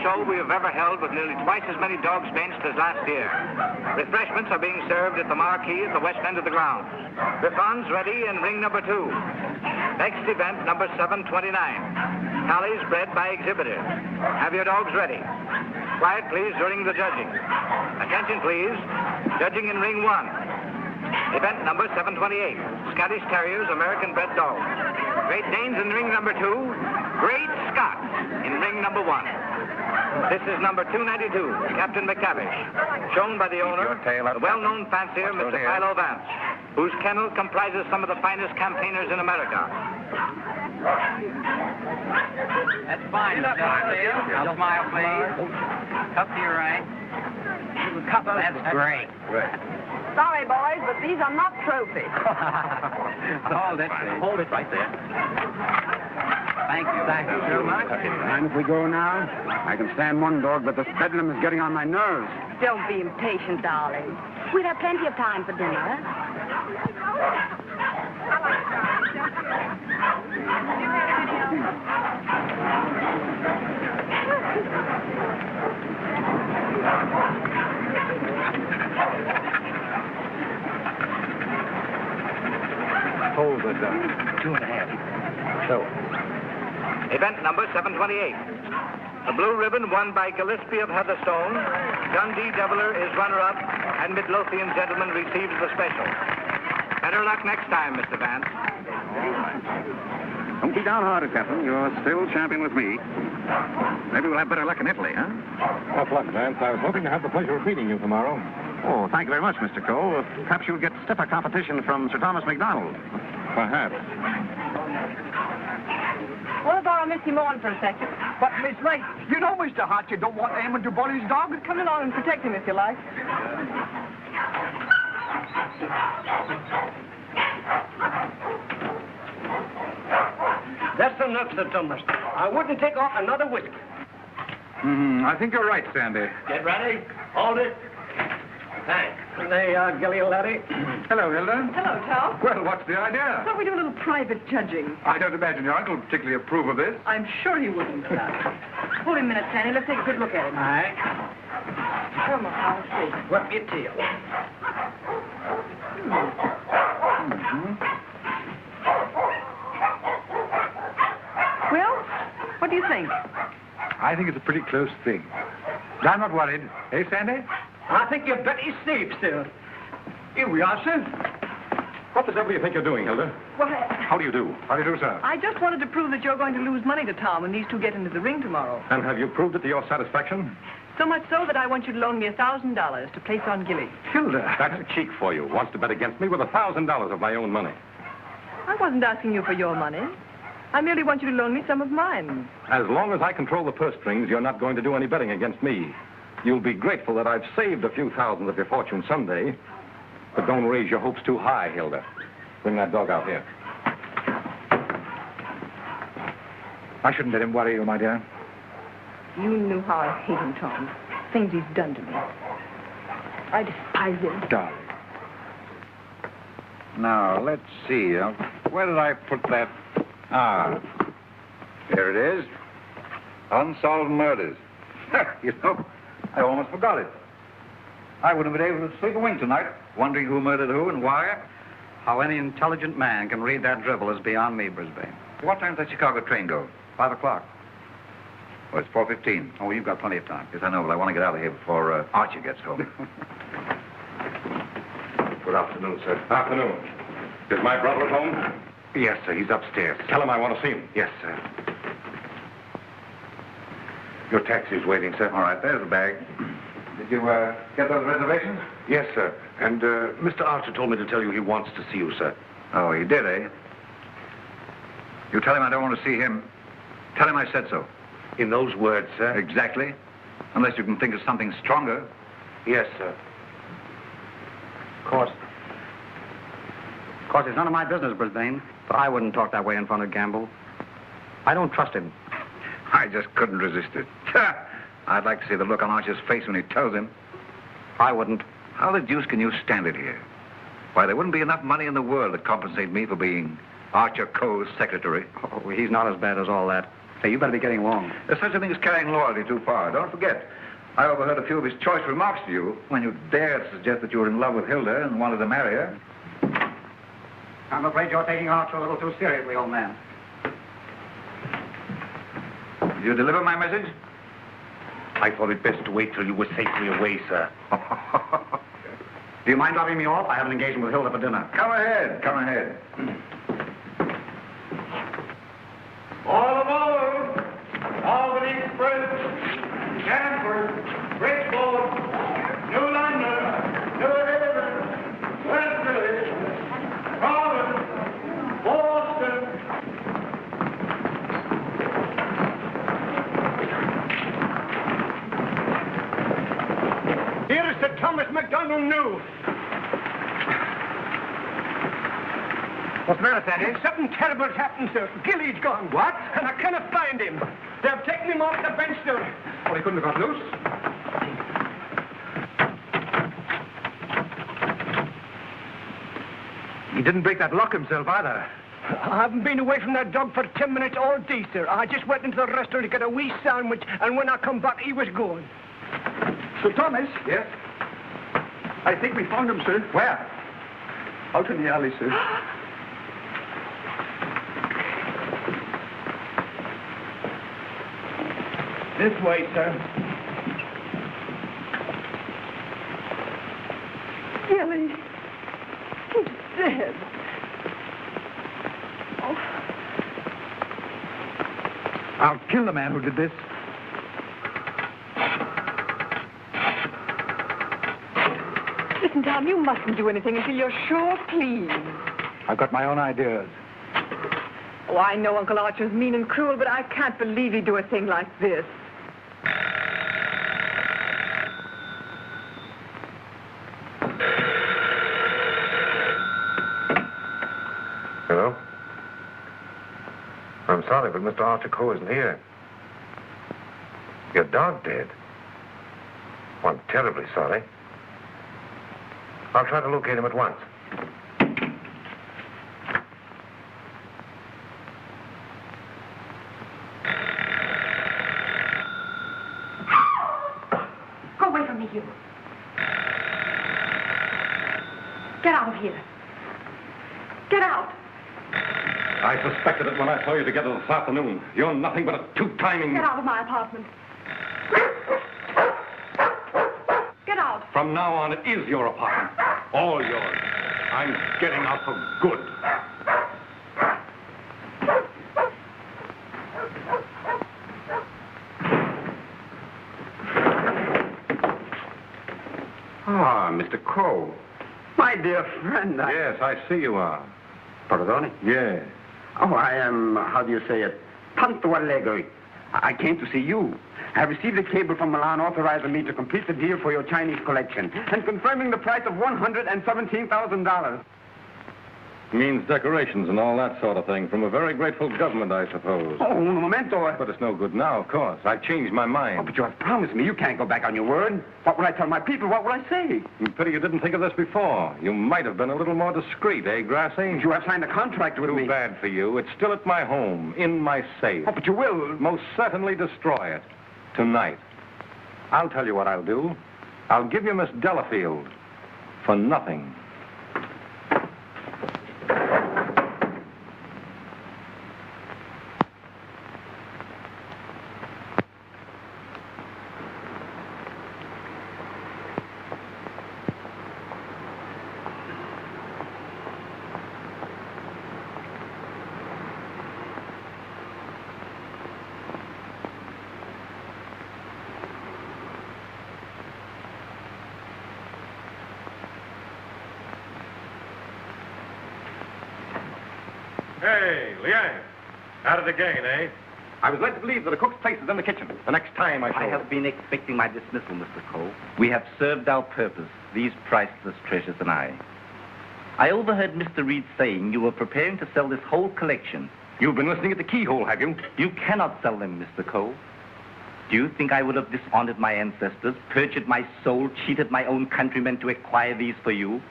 show we have ever held with nearly twice as many dogs benched as last year. Refreshments are being served at the marquee at the west end of the ground. Griffons ready in ring number 2. Next event, number 729. Tallies bred by exhibitors. Have your dogs ready. Quiet, please, during the judging. Attention, please. Judging in ring 1. Event number 728. Scottish Terriers, American bred dogs. Great Danes in ring number 2. Great Scots in ring number 1. This is number 292, Captain McTavish, shown by the owner, the well-known fancier, Mr. Philo Vance, whose kennel comprises some of the finest campaigners in America. That's fine, Mr. I'll smile, please. Cup to your right. That's great. Sorry, boys, but these are not trophies. Hold it. Hold it right there. Thank you. Thank you so much. And if we go now, I can stand one dog, but this bedlam is getting on my nerves. Don't be impatient, darling. We'll have plenty of time for dinner. Hold it, 2.5. So. Event number 728. The blue ribbon won by Gillespie of Heatherstone. Dundee Deviler is runner-up, and Midlothian gentleman receives the special. Better luck next time, Mr. Vance. Don't be downhearted, Captain. You're still champion with me. Maybe we'll have better luck in Italy, huh? Tough luck, Vance. I was hoping to have the pleasure of meeting you tomorrow. Oh, thank you very much, Mr. Coe. Perhaps you'll get stiffer competition from Sir Thomas MacDonald. Perhaps. Want to borrow Missy Morn for a second? But, Miss Lake, you know Mr. Hart, you don't want Eamon to bully his dog. Come along and protect him if you like. That's enough, Sir Thomas. I wouldn't take off another whiskey. I think you're right, Sandy. Get ready. Hold it. Thanks. There you are, Gilly, laddie. Hello, Hilda. Hello, Tom. Well, what's the idea? Thought we'd do a little private judging. I don't imagine your uncle particularly approve of this. I'm sure he wouldn't. Hold him a minute, Sandy. Let's take a good look at him. All right. Come on, I'll see. Whip your tail. Well, what do you think? I think it's a pretty close thing. I'm not worried. Eh, Sandy? I think you bet he's safe, sir. Here we are, sir. What the devil do you think you're doing, Hilda? Well, How do you do? How do you do, sir? I just wanted to prove that you're going to lose money to Tom when these two get into the ring tomorrow. And have you proved it to your satisfaction? So much so that I want you to loan me $1,000 to place on Gilly. Hilda. That's a cheek for you. Wants to bet against me with $1,000 of my own money. I wasn't asking you for your money. I merely want you to loan me some of mine. As long as I control the purse strings, you're not going to do any betting against me. You'll be grateful that I've saved a few thousand of your fortune someday. But don't raise your hopes too high, Hilda. Bring that dog out here. I shouldn't let him worry you, my dear. You knew how I hate him, Tom. Things he's done to me. I despise him. Darling. Now, let's see. Where did I put that? Ah, here it is. Unsolved murders. You know, I almost forgot it. I wouldn't have been able to sleep a wink tonight, wondering who murdered who and why. How any intelligent man can read that dribble is beyond me, Brisbane. What time does that Chicago train go? 5 o'clock. Well, it's 4:15. Oh, you've got plenty of time. Yes, I know, but I want to get out of here before Archer gets home. Good afternoon, sir. Afternoon. Is my brother at home? Yes, sir. He's upstairs. Tell him I want to see him. Yes, sir. Your taxi's waiting, sir. All right, there's the bag. Did you get those reservations? Yes, sir. And Mr. Archer told me to tell you he wants to see you, sir. Oh, he did, eh? You tell him I don't want to see him. Tell him I said so. In those words, sir? Exactly. Unless you can think of something stronger. Yes, sir. Of course, it's none of my business, Brisbane. But I wouldn't talk that way in front of Gamble. I don't trust him. I just couldn't resist it. I'd like to see the look on Archer's face when he tells him. I wouldn't. How the deuce can you stand it here? Why, there wouldn't be enough money in the world to compensate me for being Archer Coe's secretary. Oh, he's not as bad as all that. Hey, you better be getting along. There's such a thing as carrying loyalty too far. Don't forget, I overheard a few of his choice remarks to you when you dared suggest that you were in love with Hilda and wanted to marry her. I'm afraid you're taking Archer a little too seriously, old man. Did you deliver my message? I thought it best to wait till you were safely away, sir. Do you mind dropping me off? I have an engagement with Hilda for dinner. Come ahead, come ahead. All aboard! Albany Express, Stanford, Bridgeport, New London, New Haven, West Village, Providence, Boston. Here is Sir Thomas MacDonald New. What's the matter, Sandy? Something terrible's happened, sir. Gilly's gone. What? And I cannot find him. They've taken him off the bench, sir. Well, he couldn't have got loose. He didn't break that lock himself either. I haven't been away from that dog for 10 minutes all day, sir. I just went into the restaurant to get a wee sandwich, and when I come back, he was gone. Sir Thomas? Yes? I think we found him, sir. Where? Out in the alley, sir. This way, sir. Gilly. He's dead. Oh. I'll kill the man who did this. Listen, Tom, you mustn't do anything until you're sure, please. I've got my own ideas. Oh, I know Uncle Archer's mean and cruel, but I can't believe he'd do a thing like this. Hello? I'm sorry, but Mr. Archer Coe isn't here. Your dog dead? Well, I'm terribly sorry. I'll try to locate him at once. Go away from me, you. Get out of here. Get out. I suspected it when I saw you together this afternoon. You're nothing but a two-timing... Get out of my apartment. Get out. From now on, it is your apartment. All yours. I'm getting out for good. Ah, Mr. Coe. My dear friend, Yes, I see you are. Pardon? Yeah. Oh, I am, how do you say it, tanto allegro. I came to see you. I have received a cable from Milan authorizing me to complete the deal for your Chinese collection and confirming the price of $117,000. Means decorations and all that sort of thing from a very grateful government, I suppose. Oh, un momento. But it's no good now, of course. I changed my Oh, mind. but you have promised me. You can't go back on your word. What would I tell my people? What would I say? Pity you didn't think of this before. You might have been a little more discreet, eh, Grassy? You have signed a contract with me. Too bad for you. It's still at my home, in my safe. Oh, but you will. Most certainly destroy it. Tonight. I'll tell you what I'll do. I'll give you Miss Delafield for nothing. Hey, Liang. Out it again, eh? I was led to believe that a cook's place is in the kitchen. The next time I I shall... have been expecting my dismissal, Mr. Coe. We have served our purpose, these priceless treasures and I. I overheard Mr. Reed saying you were preparing to sell this whole collection. You've been listening at the keyhole, have you? You cannot sell them, Mr. Coe. Do you think I would have dishonored my ancestors, perjured my soul, cheated my own countrymen to acquire these for you?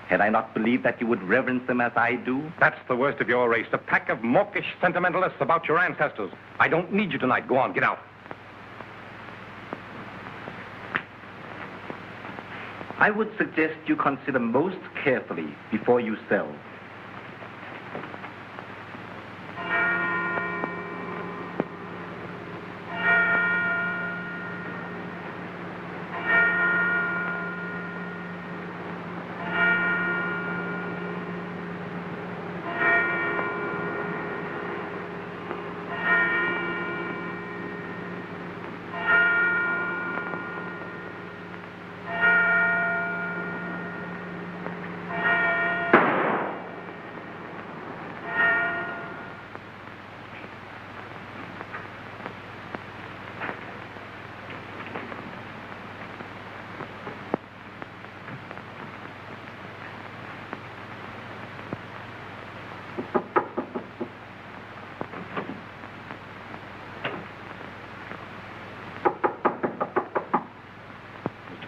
Had I not believed that you would reverence them as I do? That's the worst of your race, a pack of mawkish sentimentalists about your ancestors. I don't need you tonight. Go on, get out. I would suggest you consider most carefully before you sell.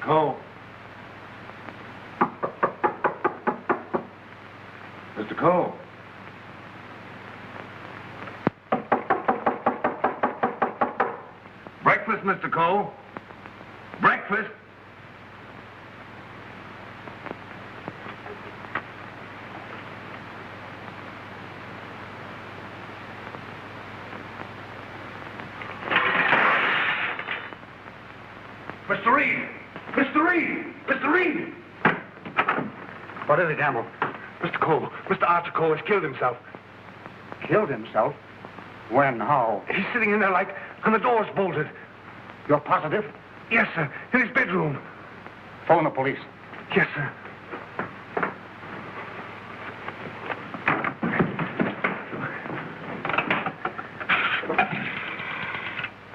Coe. Mr. Coe. Breakfast, Mr. Coe. Breakfast. Mr. Reed! Mr. Reed! Mr. Reed! What is it, Gamble? Mr. Coe, Mr. Archer Coe has killed himself. Killed himself? When? How? He's sitting in there like, and the door's bolted. You're positive? Yes, sir, in his bedroom. Phone the police. Yes, sir.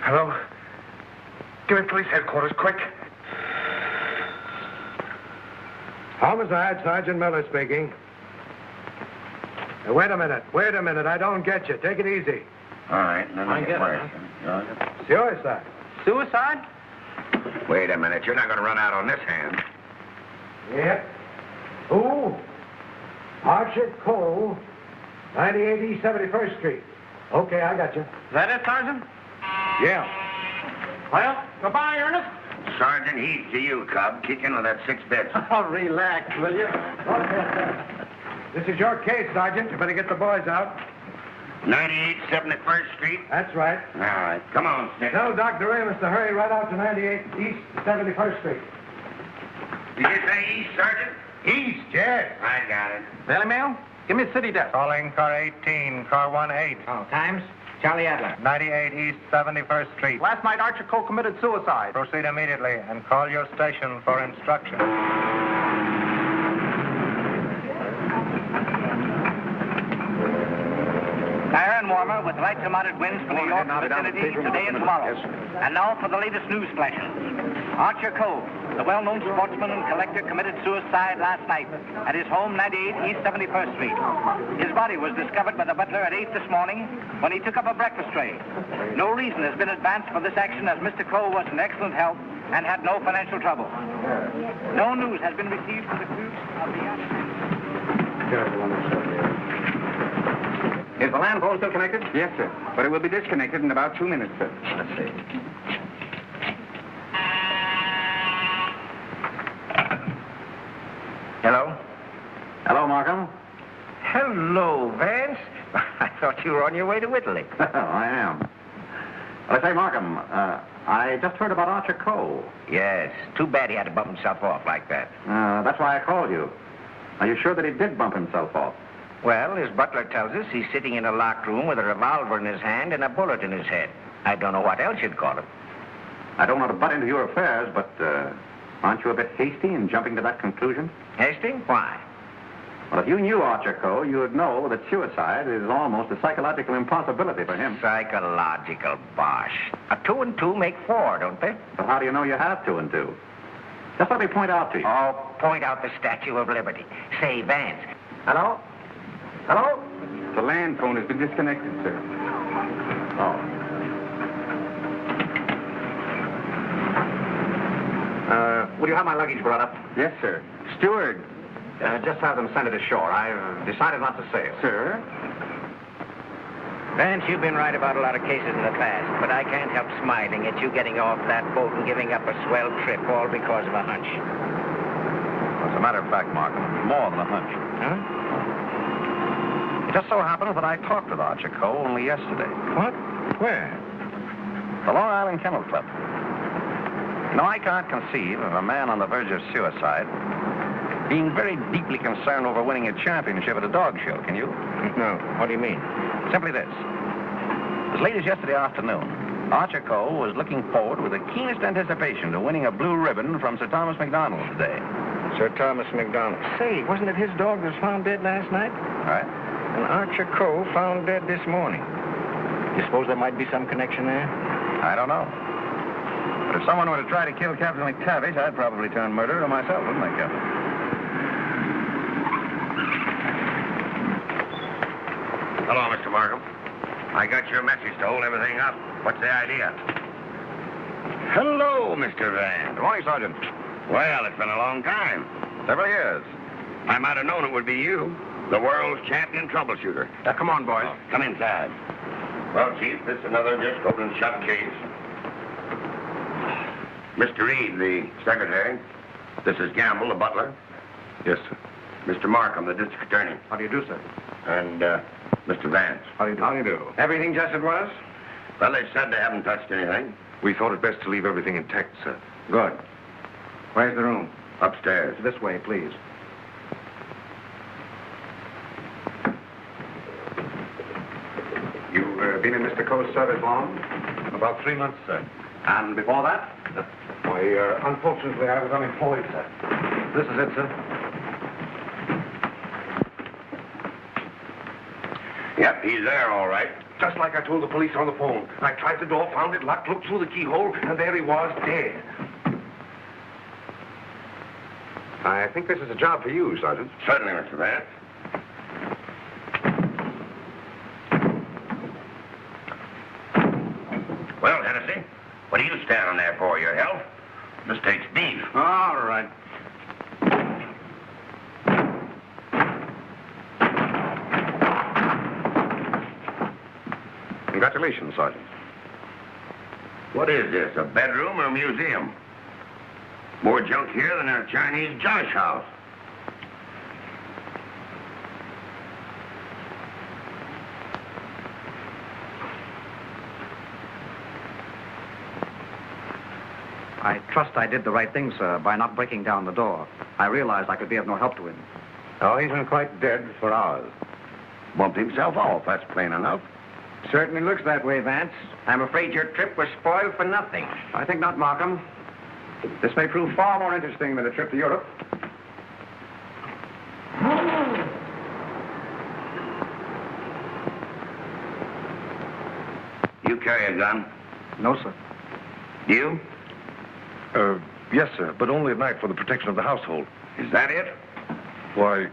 Hello? Give me police headquarters, quick. Homicide, Sergeant Miller speaking. Wait a minute. I don't get you. Take it easy. All right, let me get worse. Suicide. Suicide? Wait a minute. You're not going to run out on this hand. Yep. Who? Archer Coe, 98 East 71st Street. Okay, I got you. Is that it, Sergeant? Yeah. Well, goodbye, Ernest. Sergeant, he's to you, Cub. Kick in with that 6 bits. Oh, relax, will you? This is your case, Sergeant. You better get the boys out. 98 71st Street? That's right. All right. Come on, Snip. Tell Dr. Amos to hurry right out to 98 East 71st Street. Did you say east, Sergeant? East, yes. I got it. Daily Mail? Give me city desk. Calling car 18, car 18. Oh, times? Charlie Adler. 98 East 71st Street. Last night, Archer Coe committed suicide. Proceed immediately and call your station for instruction. Iron warmer with light to moderate winds for New York vicinity today and tomorrow. And now for the latest news flashes. Archer Coe, the well-known sportsman and collector, committed suicide last night at his home, 98 East 71st Street. His body was discovered by the butler at 8 this morning when he took up a breakfast tray. No reason has been advanced for this action as Mr. Coe was in excellent health and had no financial trouble. No news has been received for the crew of the... Is the land phone still connected? Yes, sir. But it will be disconnected in about 2 minutes, sir. Let's see. Hello? Hello, Markham. Hello, Vance. I thought you were on your way to Italy. I am. Well, I say, Markham, I just heard about Archer Coe. Yes. Too bad he had to bump himself off like that. That's why I called you. Are you sure that he did bump himself off? Well, his butler tells us he's sitting in a locked room with a revolver in his hand and a bullet in his head. I don't know what else you'd call him. I don't want to butt into your affairs, but aren't you a bit hasty in jumping to that conclusion? Hasty? Why? Well, if you knew Archer Coe, you would know that suicide is almost a psychological impossibility for him. Psychological bosh. A 2 and 2 make 4, don't they? But how do you know you have 2 and 2? Just let me point out to you. Oh, point out the Statue of Liberty. Say, Vance. Hello? Hello? The land phone has been disconnected, sir. Oh. Will you have my luggage brought up? Yes, sir. Steward, Just have them send it ashore. I've decided not to sail. Sir? Vance, you've been right about a lot of cases in the past, but I can't help smiling at you getting off that boat and giving up a swell trip all because of a hunch. As a matter of fact, Mark, more than a hunch. Huh? It just so happens that I talked with Archer Coe only yesterday. What? Where? The Long Island Kennel Club. You know, I can't conceive of a man on the verge of suicide being very deeply concerned over winning a championship at a dog show, can you? No. What do you mean? Simply this. As late as yesterday afternoon, Archer Coe was looking forward with the keenest anticipation to winning a blue ribbon from Sir Thomas MacDonald today. Sir Thomas MacDonald. Say, wasn't it his dog that was found dead last night? Right? And Archer Coe found dead this morning. You suppose there might be some connection there? I don't know. But if someone were to try to kill Captain McTavish, I'd probably turn murderer myself, wouldn't I, Captain? Hello, Mr. Markham. I got your message to hold everything up. What's the idea? Hello, Mr. Vance. Good morning, Sergeant. Well, it's been a long time. Several years. I might have known it would be you, the world's champion troubleshooter. Come on, boys. Come inside. Well, Chief, this is another just open and shut case. Mr. Reed, the secretary. This is Gamble, the butler. Yes, sir. Mr. Markham, the district attorney. How do you do, sir? And, Mr. Vance. How do you do? How do you do? Everything just as it was? Well, they said they haven't touched anything. We thought it best to leave everything intact, sir. Good. Where's the room? Upstairs. This way, please. You've been in Mr. Coe's service long? About 3 months, sir. And before that? Why, unfortunately, I was unemployed, sir. This is it, sir. Yep, he's there, all right. Just like I told the police on the phone. I tried the door, found it locked, looked through the keyhole, and there he was, dead. I think this is a job for you, Sergeant. Certainly, Mr. Vance. Well, Hennessy, what are you standing there for, your health? This takes beef. All right. Congratulations, Sergeant. What is this, a bedroom or a museum? More junk here than in a Chinese josh house. I trust I did the right thing, sir, by not breaking down the door. I realized I could be of no help to him. Oh, he's been quite dead for hours. Bumped himself off, that's plain enough. Certainly looks that way, Vance. I'm afraid your trip was spoiled for nothing. I think not, Markham. This may prove far more interesting than a trip to Europe. You carry a gun? No, sir. You? Yes, sir, but only at night for the protection of the household. Is that it? Why,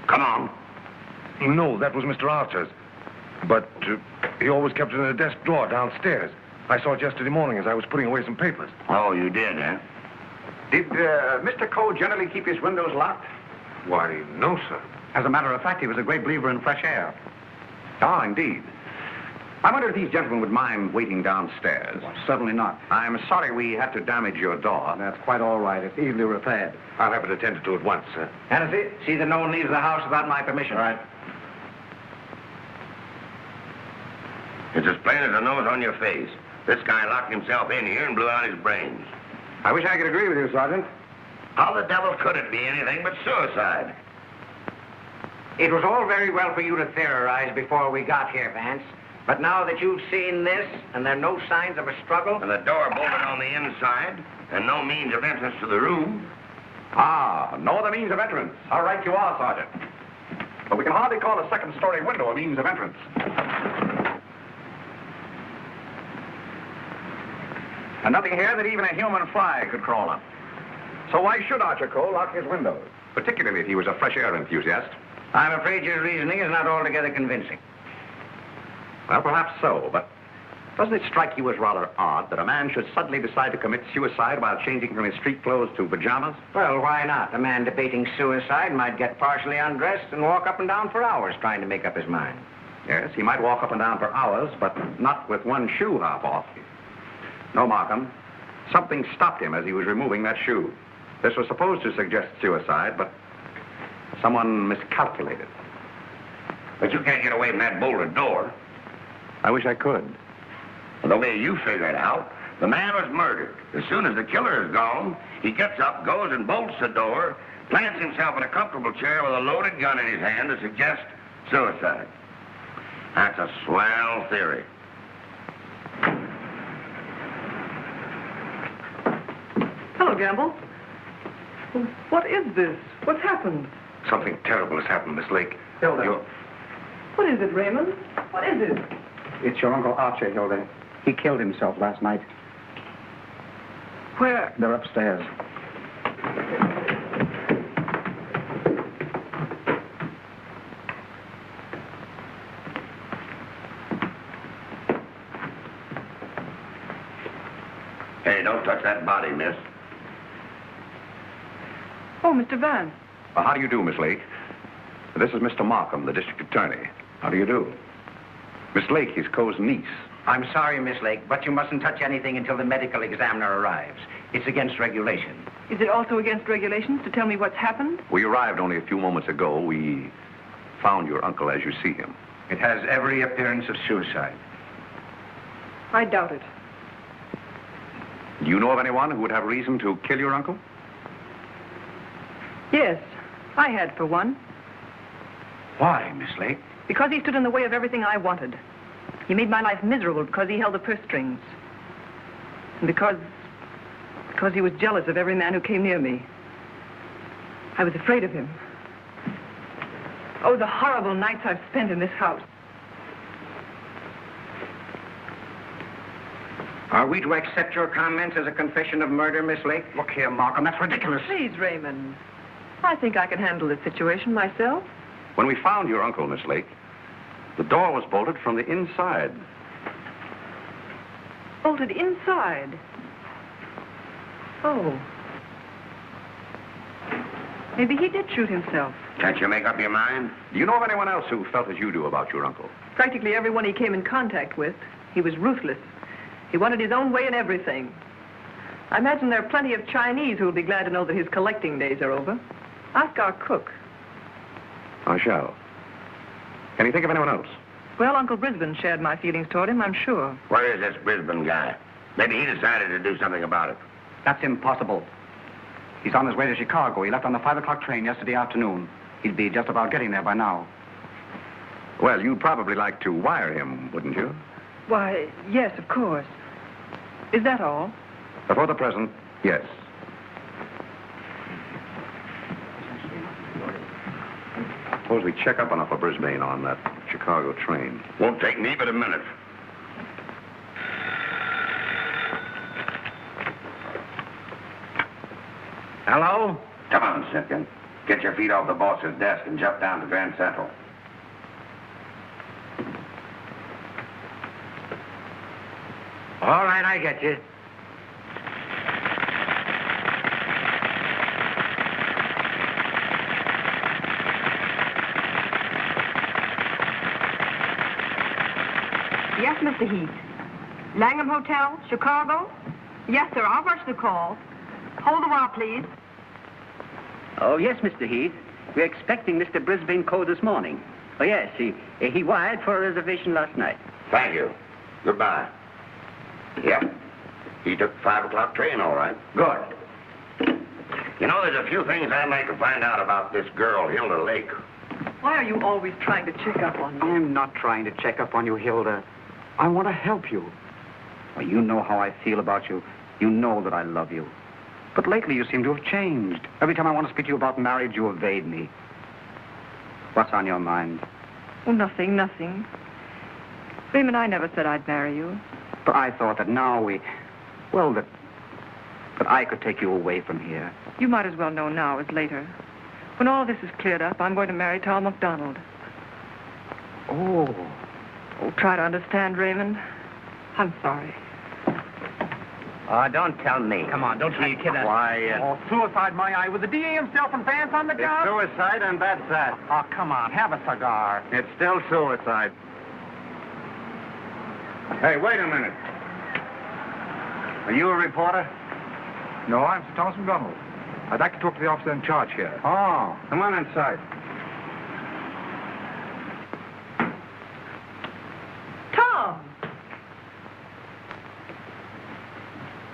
Come on. No, that was Mr. Archer's. But he always kept it in a desk drawer downstairs. I saw it yesterday morning as I was putting away some papers. Oh, you did, eh? Did Mr. Coe generally keep his windows locked? Why, no, sir. As a matter of fact, he was a great believer in fresh air. Ah, indeed. I wonder if these gentlemen would mind waiting downstairs. Well, certainly not. I'm sorry we had to damage your door. That's quite all right. It's easily repaired. I'll have it attended to at once, sir. Hennessy, see that no one leaves the house without my permission. All right. It's as plain as the nose on your face. This guy locked himself in here and blew out his brains. I wish I could agree with you, Sergeant. How the devil could it be anything but suicide? It was all very well for you to theorize before we got here, Vance. But now that you've seen this, and there are no signs of a struggle... And the door bolted on the inside, and no means of entrance to the room. Ah, no other means of entrance. How right you are, Sergeant. But we can hardly call a second-story window a means of entrance. And nothing here that even a human fly could crawl on. So why should Archer Coe lock his windows? Particularly if he was a fresh air enthusiast. I'm afraid your reasoning is not altogether convincing. Well, perhaps so, but Doesn't it strike you as rather odd that a man should suddenly decide to commit suicide while changing from his street clothes to pajamas? Well, why not? A man debating suicide might get partially undressed and walk up and down for hours trying to make up his mind. Yes, he might walk up and down for hours, but not with one shoe half off. No, Markham. Something stopped him as he was removing that shoe. This was supposed to suggest suicide, but someone miscalculated. But you can't get away from that bolted door. I wish I could. The way you figure it out, the man was murdered. As soon as the killer is gone, he gets up, goes and bolts the door, plants himself in a comfortable chair with a loaded gun in his hand to suggest suicide. That's a swell theory. Hello, Gamble. What is this? What's happened? Something terrible has happened, Miss Lake. Hilda. What is it, Raymond? What is it? It's your Uncle Archer, Hilda. He killed himself last night. Where? They're upstairs. Hey, don't touch that body, miss. Oh, Mr. Vance. How do you do, Miss Lake? This is Mr. Markham, the district attorney. How do you do? Miss Lake is Coe's niece. I'm sorry, Miss Lake, but you mustn't touch anything until the medical examiner arrives. It's against regulation. Is it also against regulations to tell me what's happened? We arrived only a few moments ago. We found your uncle as you see him. It has every appearance of suicide. I doubt it. Do you know of anyone who would have reason to kill your uncle? Yes, I had for one. Why, Miss Lake? Because he stood in the way of everything I wanted. He made my life miserable because he held the purse strings. And because he was jealous of every man who came near me. I was afraid of him. Oh, the horrible nights I've spent in this house. Are we to accept your comments as a confession of murder, Miss Lake? Look here, Markham, that's ridiculous. Please, Raymond. I think I can handle this situation myself. When we found your uncle, Miss Lake, the door was bolted from the inside. Bolted inside? Oh. Maybe he did shoot himself. Can't you make up your mind? Do you know of anyone else who felt as you do about your uncle? Practically everyone he came in contact with. He was ruthless. He wanted his own way in everything. I imagine there are plenty of Chinese who will be glad to know that his collecting days are over. Ask our cook. I shall. Can you think of anyone else? Well, Uncle Brisbane shared my feelings toward him, I'm sure. Where is this Brisbane guy? Maybe he decided to do something about it. That's impossible. He's on his way to Chicago. He left on the 5 o'clock train yesterday afternoon. He'd be just about getting there by now. Well, you'd probably like to wire him, wouldn't you? Why, yes, of course. Is that all? For the present, yes. Suppose we check up enough for Brisbane on that Chicago train. Won't take me but a minute. Hello? Come on, Simpkin. Get your feet off the boss's desk and jump down to Grand Central. All right, I get you. Yes, Mr. Heath. Langham Hotel, Chicago? Yes, sir. I'll rush the call. Hold a while, please. Oh, yes, Mr. Heath. We're expecting Mr. Brisbane Coe this morning. Oh, yes, he wired for a reservation last night. Thank you. Goodbye. Yeah. He took the 5 o'clock train, all right. Good. You know, there's a few things I'd like to find out about this girl, Hilda Lake. Why are you always trying to check up on me? I'm not trying to check up on you, Hilda. I want to help you. Well, you know how I feel about you. You know that I love you. But lately you seem to have changed. Every time I want to speak to you about marriage, you evade me. What's on your mind? Oh, nothing. Raymond, I never said I'd marry you. But I thought that now that I could take you away from here. You might as well know now as later. When all this is cleared up, I'm going to marry Tom McDonald. Oh. Oh, try to understand, Raymond. I'm sorry. Oh, don't tell me. Come on, don't try to kid us. Quiet. Oh, suicide, my eye. With the DA himself and Vance on the job? Suicide, and that's that. Oh, come on, have a cigar. It's still suicide. Hey, wait a minute. Are you a reporter? No, I'm Sir Thomas McDonald. I'd like to talk to the officer in charge here. Oh, come on inside. Tom!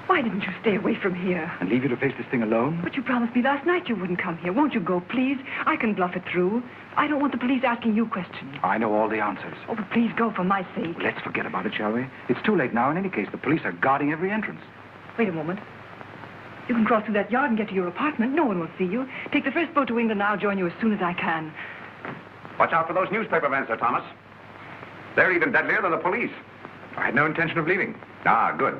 Why didn't you stay away from here? And leave you to face this thing alone? But you promised me last night you wouldn't come here. Won't you go, please? I can bluff it through. I don't want the police asking you questions. I know all the answers. Oh, but please go for my sake. Let's forget about it, shall we? It's too late now in any case. The police are guarding every entrance. Wait a moment. You can cross through that yard and get to your apartment. No one will see you. Take the first boat to England and I'll join you as soon as I can. Watch out for those newspaper men, Sir Thomas. They're even deadlier than the police. I had no intention of leaving. Ah, good.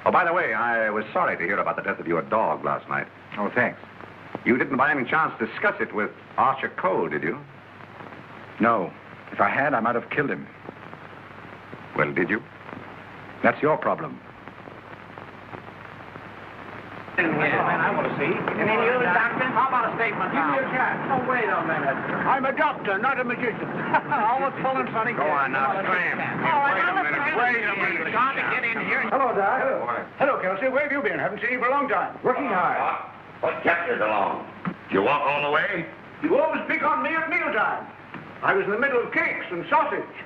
Oh, by the way, I was sorry to hear about the death of your dog last night. Oh, thanks. You didn't by any chance discuss it with Archer Coe, did you? No. If I had, I might have killed him. Well, did you? That's your problem. I want to see. You mean you, Doctor? How about a statement now? Give me a chance. Oh, wait a minute. I'm a doctor, not a magician. Always pulling funny. Go on now, scram. All right, Wait a minute. John, to get in here. Hello, Doc. Hello, Kelsey. Where have you been? Haven't seen you for a long time. Working hard. What kept you so long? You walk all the way? You always pick on me at mealtime. I was in the middle of cakes and sausage.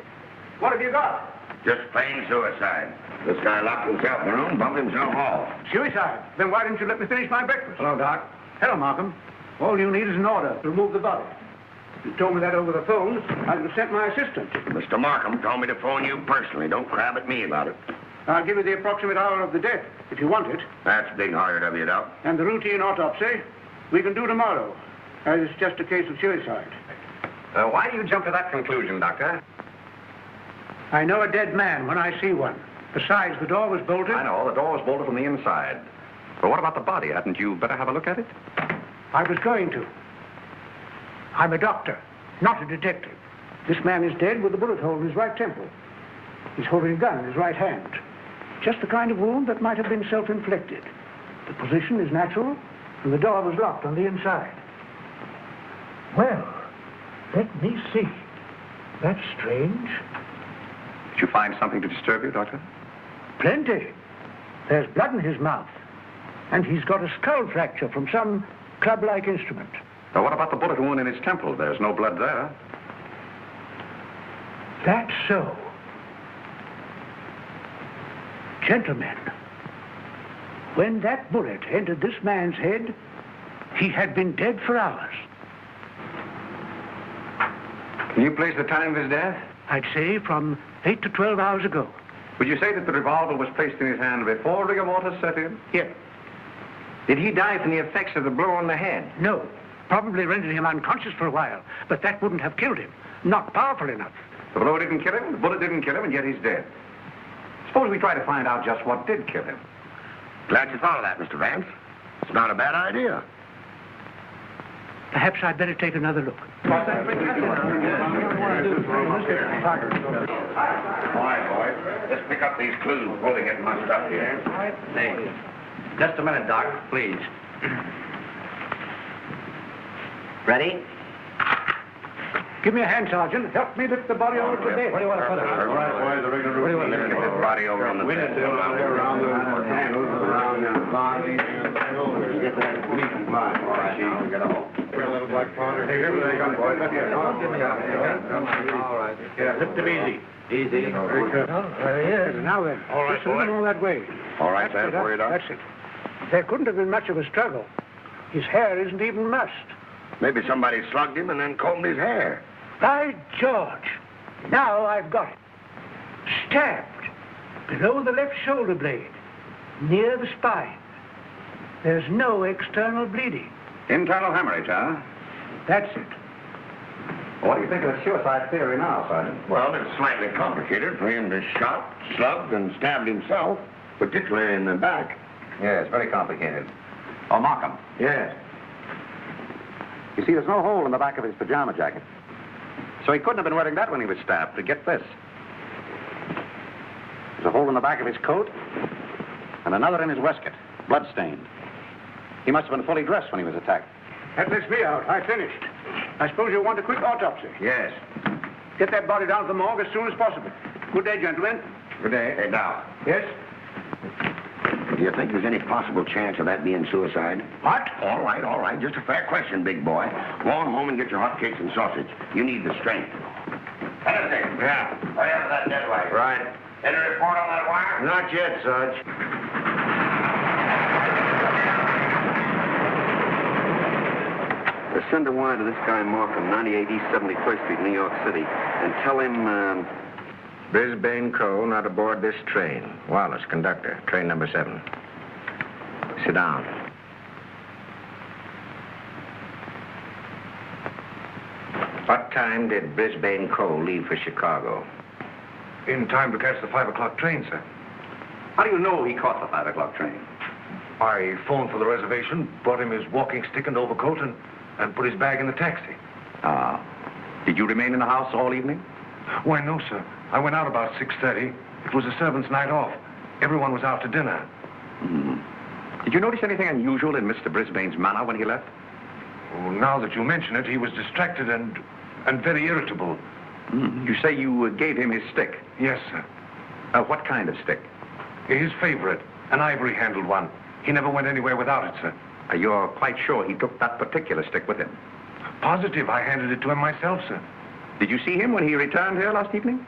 What have you got? Just plain suicide. This guy locked himself in the room, bumped himself off. Suicide? Then why didn't you let me finish my breakfast? Hello, Doc. Hello, Markham. All you need is an order to remove the body. If you told me that over the phone, I'd have sent my assistant. Mr. Markham told me to phone you personally. Don't crab at me about it. I'll give you the approximate hour of the death, if you want it. That's big-hearted of you, Doc. And the routine autopsy, we can do tomorrow, as it's just a case of suicide. Why do you jump to that conclusion, Doctor? I know a dead man when I see one. Besides, the door was bolted. I know, the door was bolted from the inside. But what about the body? Hadn't you better have a look at it? I was going to. I'm a doctor, not a detective. This man is dead with a bullet hole in his right temple. He's holding a gun in his right hand. Just the kind of wound that might have been self-inflicted. The position is natural, and the door was locked on the inside. Well, let me see. That's strange. Did you find something to disturb you, Doctor? Plenty. There's blood in his mouth. And he's got a skull fracture from some club-like instrument. Now, what about the bullet wound in his temple? There's no blood there. That's so. Gentlemen, when that bullet entered this man's head, he had been dead for hours. Can you place the time of his death? I'd say from 8 to 12 hours ago. Would you say that the revolver was placed in his hand before rigor mortis set in? Yes. Did he die from the effects of the blow on the head? No. Probably rendered him unconscious for a while, but that wouldn't have killed him. Not powerful enough. The blow didn't kill him, the bullet didn't kill him, and yet he's dead. Suppose we try to find out just what did kill him. Glad you thought of that, Mr. Vance. It's not a bad idea. Perhaps I'd better take another look. All right, boys. Let's pick up these clues before they get mussed up here. Thanks. Just a minute, Doc, please. Ready? Give me a hand, Sergeant. Help me lift the body over to bed. Where do you want to put it? All right, boys, the rigor mortis. Let's get this body over on the bed. A little black powder. Hey, here they come, boys. All right. Lift him easy. Easy. Very good. There he is. Now then. All right, just a little more that way. All right, That's Sam, for you, Doc. That's it. There couldn't have been much of a struggle. His hair isn't even mussed. Maybe somebody slugged him and then combed his hair. By George. Now I've got it. Stabbed below the left shoulder blade, near the spine. There's no external bleeding. Internal hemorrhage, huh? That's it. What do you think of the suicide theory now, Sergeant? Well, it's slightly complicated for him to shot, slugged, and stabbed himself, particularly in the back. Yeah, it's very complicated. Oh, Markham. Yes. You see, there's no hole in the back of his pajama jacket. So he couldn't have been wearing that when he was stabbed. To get this. There's a hole in the back of his coat, and another in his waistcoat, blood-stained. He must have been fully dressed when he was attacked. That lets me out. I finished. I suppose you'll want a quick autopsy. Yes. Get that body down to the morgue as soon as possible. Good day, gentlemen. Good day. Hey, now, Yes? do you think there's any possible chance of that being suicide? What? All right. Just a fair question, big boy. Go on home and get your hotcakes and sausage. You need the strength. Anything? Yeah. Hurry up with that dead light. Right. Any report on that wire? Not yet, Sarge. Send a wire to this guy Markham, 98 East 71st Street, New York City, and tell him, Brisbane Coe not aboard this train. Wallace, conductor, train number 7. Sit down. What time did Brisbane Coe leave for Chicago? In time to catch the 5 o'clock train, sir. How do you know he caught the 5 o'clock train? I phoned for the reservation, brought him his walking stick and overcoat, and put his bag in the taxi. Did you remain in the house all evening? Why, no, sir. I went out about 6:30. It was a servant's night off. Everyone was out to dinner. Did you notice anything unusual in Mr. Brisbane's manner when he left? Oh, now that you mention it, he was distracted and very irritable. You say you gave him his stick? Yes, sir. What kind of stick? His favorite, an ivory-handled one. He never went anywhere without it, sir. You're quite sure he took that particular stick with him? Positive. I handed it to him myself, sir. Did you see him when he returned here last evening?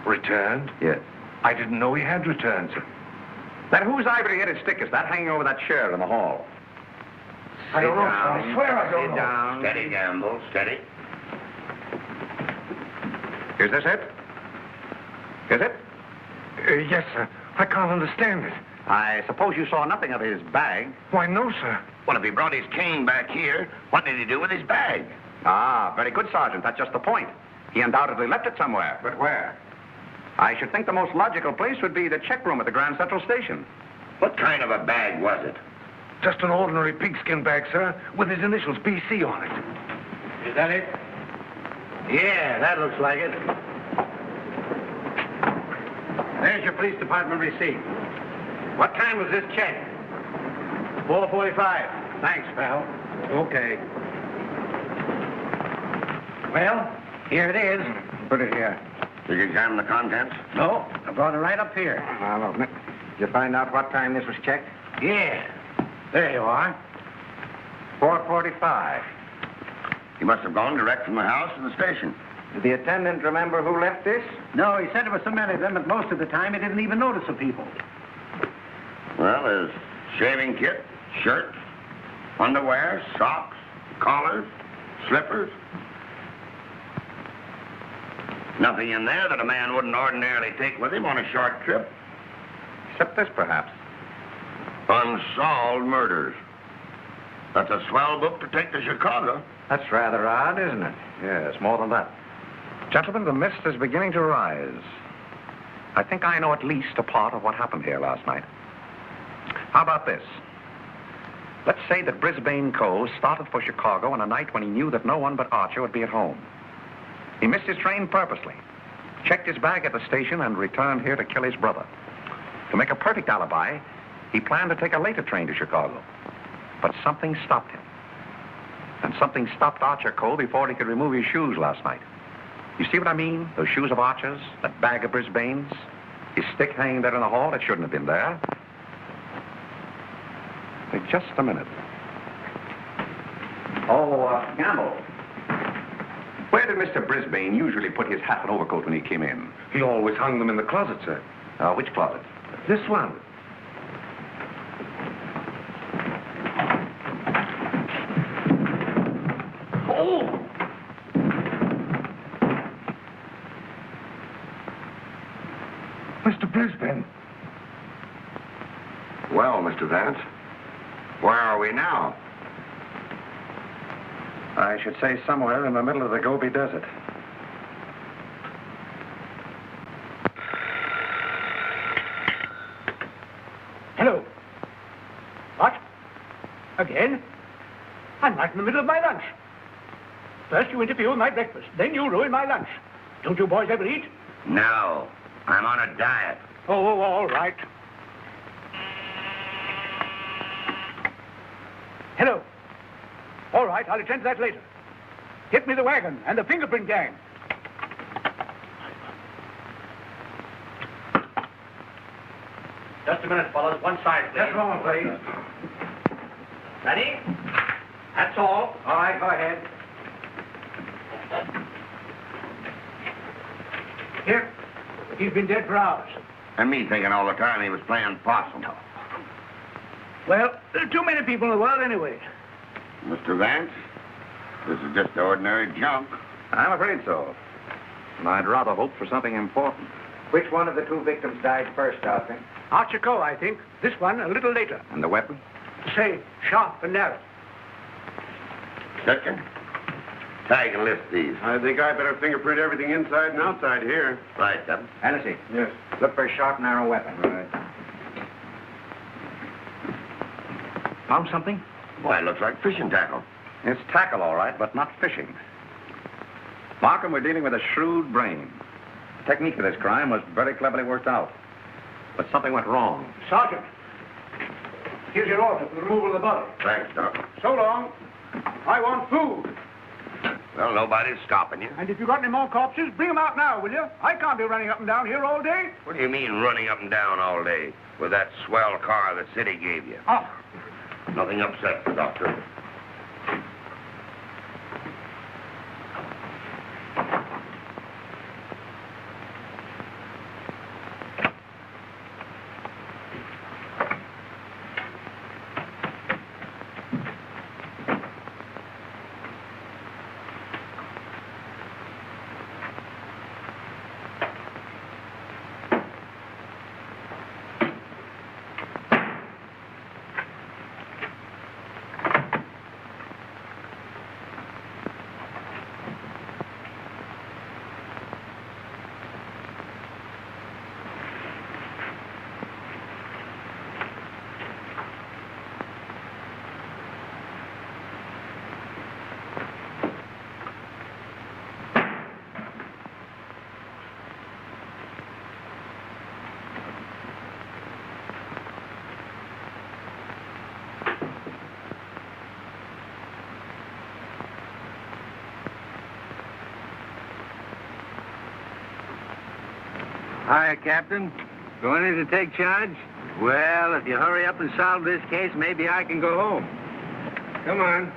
Returned? Yes. I didn't know he had returned, sir. Then whose ivory-headed stick is that hanging over that chair in the hall? I don't know, sir. I swear I don't know. Sit down. Steady, Gamble, steady. Is this it? Is it? Yes, sir. I can't understand it. I suppose you saw nothing of his bag. Why, no, sir. Well, if he brought his cane back here, what did he do with his bag? Very good, Sergeant. That's just the point. He undoubtedly left it somewhere. But where? I should think the most logical place would be the check room at the Grand Central Station. What kind of a bag was it? Just an ordinary pigskin bag, sir, with his initials BC on it. Is that it? Yeah, that looks like it. There's your police department receipt. What time was this check? 4:45. Thanks, pal. Okay. Well, here it is. Put it here. Did you examine the contents? No, I brought it right up here. I'll open it. Did you find out what time this was checked? Yeah. There you are. 4:45. He must have gone direct from the house to the station. Did the attendant remember who left this? No, he said there were so many of them that most of the time he didn't even notice the people. Well, there's shaving kit, shirt, underwear, socks, collars, slippers. Nothing in there that a man wouldn't ordinarily take with him on a short trip. Except this, perhaps. Unsolved murders. That's a swell book to take to Chicago. That's rather odd, isn't it? Yes, more than that. Gentlemen, the mist is beginning to rise. I think I know at least a part of what happened here last night. How about this? Let's say that Brisbane Coe started for Chicago on a night when he knew that no one but Archer would be at home. He missed his train purposely, checked his bag at the station, and returned here to kill his brother. To make a perfect alibi, he planned to take a later train to Chicago. But something stopped him. And something stopped Archer Coe before he could remove his shoes last night. You see what I mean? Those shoes of Archer's, that bag of Brisbane's, his stick hanging there in the hall, it shouldn't have been there. Wait just a minute. Gamble. Where did Mr. Brisbane usually put his hat and overcoat when he came in? He always hung them in the closet, sir. Which closet? This one. Oh! Mr. Brisbane. Well, Mr. Vance, where are we now? I should say somewhere in the middle of the Gobi Desert. Hello. What? Again? I'm right in the middle of my lunch. First you interfere with my breakfast, then you ruin my lunch. Don't you boys ever eat? No. I'm on a diet. Oh, all right. Hello. All right, I'll attend to that later. Get me the wagon and the fingerprint gang. Just a minute, fellas. One side, please. Just a moment, please. Ready? That's all. All right, go ahead. Here. He's been dead for hours. And me thinking all the time he was playing possum. Well, there are too many people in the world anyway. Mr. Vance, this is just ordinary junk. I'm afraid so. And I'd rather hope for something important. Which one of the two victims died first, Arthur? Archer Coe, I think. This one a little later. And the weapon? Same, sharp and narrow. Second, tag and lift these. I think I better fingerprint everything inside and outside here. Right, Captain. Hennessy. Yes. Look for a sharp, narrow weapon. Right. Found something? Why, it looks like fishing tackle. It's tackle, all right, but not fishing. Markham, we're dealing with a shrewd brain. The technique of this crime was very cleverly worked out. But something went wrong. Sergeant, here's your order for the removal of the body. Thanks, Doc. So long. I want food. Well, nobody's stopping you. And if you got any more corpses, bring them out now, will you? I can't be running up and down here all day. What do you mean running up and down all day with that swell car the city gave you? Oh. Nothing upset the doctor. Hi, Captain. Going in to take charge? Well, if you hurry up and solve this case, maybe I can go home. Come on.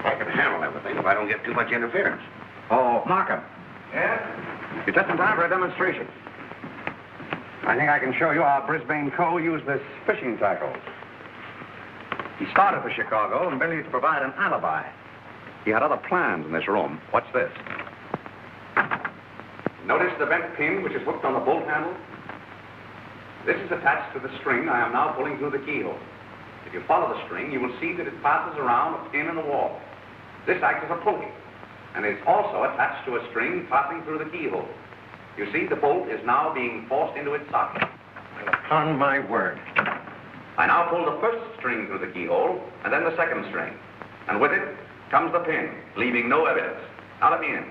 I can handle everything if I don't get too much interference. Oh, Markham. Yeah? You're just in time for a demonstration. I think I can show you how Brisbane Coe used this fishing tackle. He started for Chicago and merely to provide an alibi. He had other plans in this room. What's this? Notice the bent pin which is hooked on the bolt handle? This is attached to the string I am now pulling through the keyhole. If you follow the string, you will see that it passes around a pin in the wall. This acts as a pulley, and is also attached to a string passing through the keyhole. You see, the bolt is now being forced into its socket. Upon my word. I now pull the first string through the keyhole, and then the second string. And with it comes the pin, leaving no evidence. Now let me in.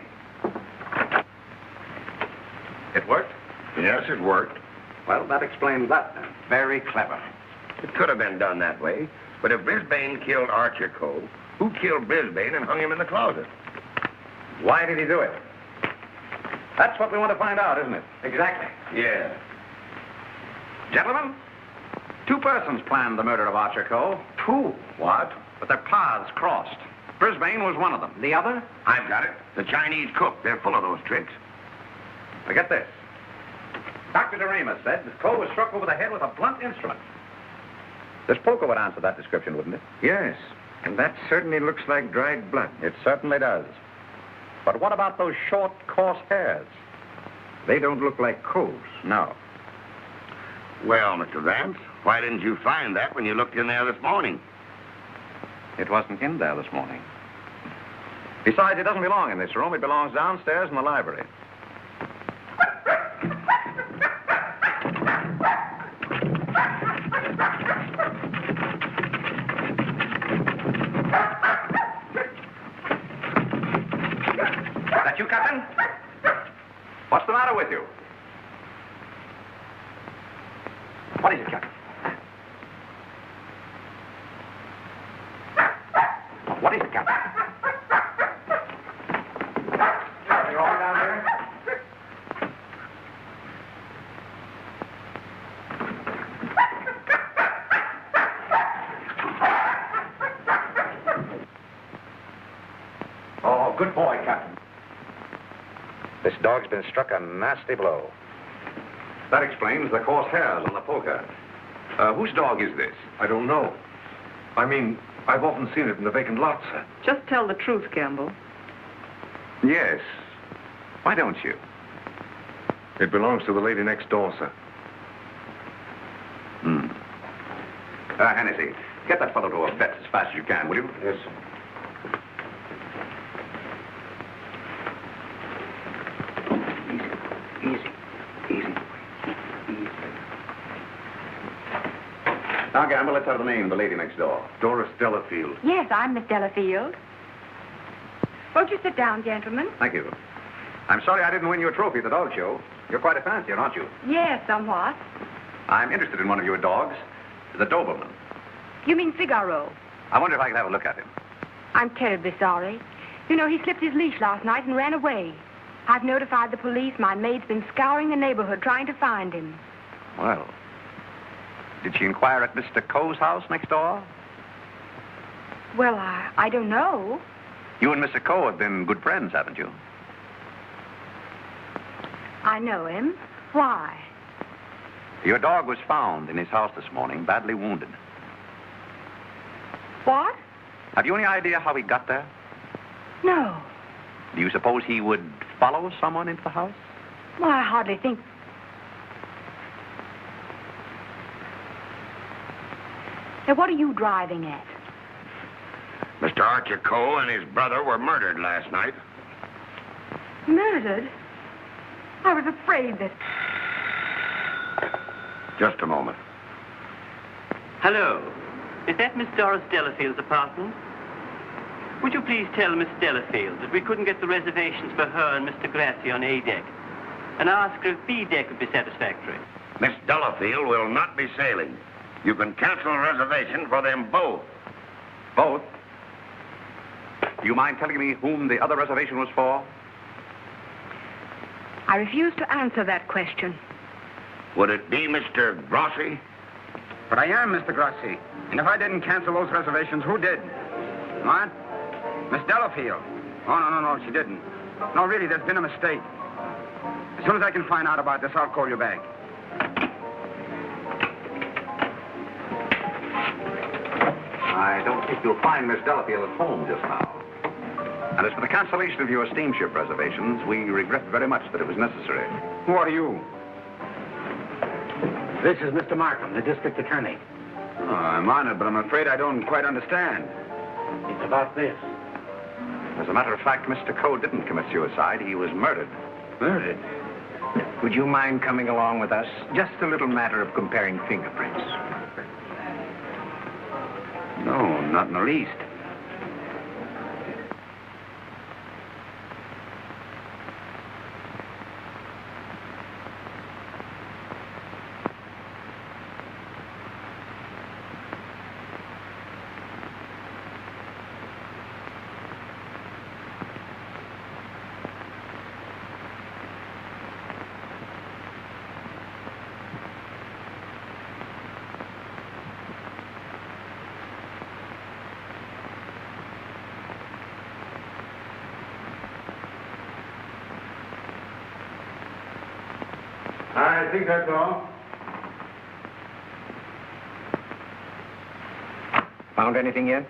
It worked? Yes, it worked. Well, that explains that then. Very clever. It could have been done that way. But if Brisbane killed Archer Coe, who killed Brisbane and hung him in the closet? Why did he do it? That's what we want to find out, isn't it? Exactly. Yeah. Gentlemen, two persons planned the murder of Archer Coe. Two. What? But their paths crossed. Brisbane was one of them. The other? I've got it. The Chinese cook. They're full of those tricks. Now get this. Dr. Doremus said that Coe was struck over the head with a blunt instrument. This poker would answer that description, wouldn't it? Yes. And that certainly looks like dried blood. It certainly does. But what about those short, coarse hairs? They don't look like Coe's. No. Well, Mr. Vance, why didn't you find that when you looked in there this morning? It wasn't in there this morning. Besides, it doesn't belong in this room. It belongs downstairs in the library. That you, Captain? What's the matter with you? What is it, Captain? What is it, Captain? Are you all down here? Oh, good boy, Captain. This dog's been struck a nasty blow. That explains the coarse hairs on the poker. Whose dog is this? I don't know. I mean, I've often seen it in the vacant lot, sir. Just tell the truth, Campbell. Yes. Why don't you? It belongs to the lady next door, sir. Hennessy, get that fellow to a vet as fast as you can, will you? Yes, sir. Now, Gamble, let's have the name of the lady next door. Doris Delafield. Yes, I'm Miss Delafield. Won't you sit down, gentlemen? Thank you. I'm sorry I didn't win you a trophy at the dog show. You're quite a fancier, aren't you? Yes, somewhat. I'm interested in one of your dogs. The Doberman. You mean Figaro? I wonder if I could have a look at him. I'm terribly sorry. You know, he slipped his leash last night and ran away. I've notified the police. My maid's been scouring the neighborhood trying to find him. Well, did she inquire at Mr. Coe's house next door? Well, I don't know. You and Mr. Coe have been good friends, haven't you? I know him. Why? Your dog was found in his house this morning, badly wounded. What? Have you any idea how he got there? No. Do you suppose he would follow someone into the house? Well, I hardly think... Now, what are you driving at? Mr. Archer Coe and his brother were murdered last night. Murdered? I was afraid that... Just a moment. Hello. Is that Miss Doris Delafield's apartment? Would you please tell Miss Delafield that we couldn't get the reservations for her and Mr. Grassi on A deck, and ask her if B deck would be satisfactory? Miss Delafield will not be sailing. You can cancel a reservation for them both. Both? Do you mind telling me whom the other reservation was for? I refuse to answer that question. Would it be Mr. Grossi? But I am Mr. Grossi. And if I didn't cancel those reservations, who did? What? Miss Delafield. Oh, no, she didn't. No, really, there's been a mistake. As soon as I can find out about this, I'll call you back. I don't think you'll find Miss Delafield at home just now. And as for the cancellation of your steamship reservations, we regret very much that it was necessary. Who are you? This is Mr. Markham, the district attorney. Oh, I'm honored, but I'm afraid I don't quite understand. It's about this. As a matter of fact, Mr. Coe didn't commit suicide. He was murdered. Murdered? Would you mind coming along with us? Just a little matter of comparing fingerprints. No, not in the least. I think that's all. Found anything yet?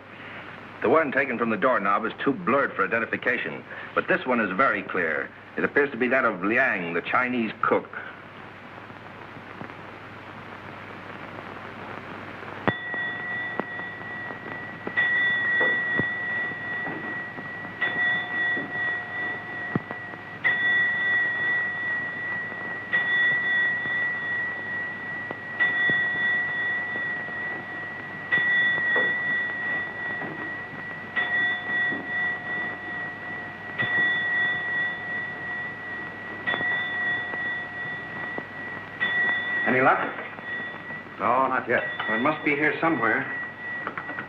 The one taken from the doorknob is too blurred for identification, but this one is very clear. It appears to be that of Liang, the Chinese cook. Any luck? No, not yet. Well, it must be here somewhere.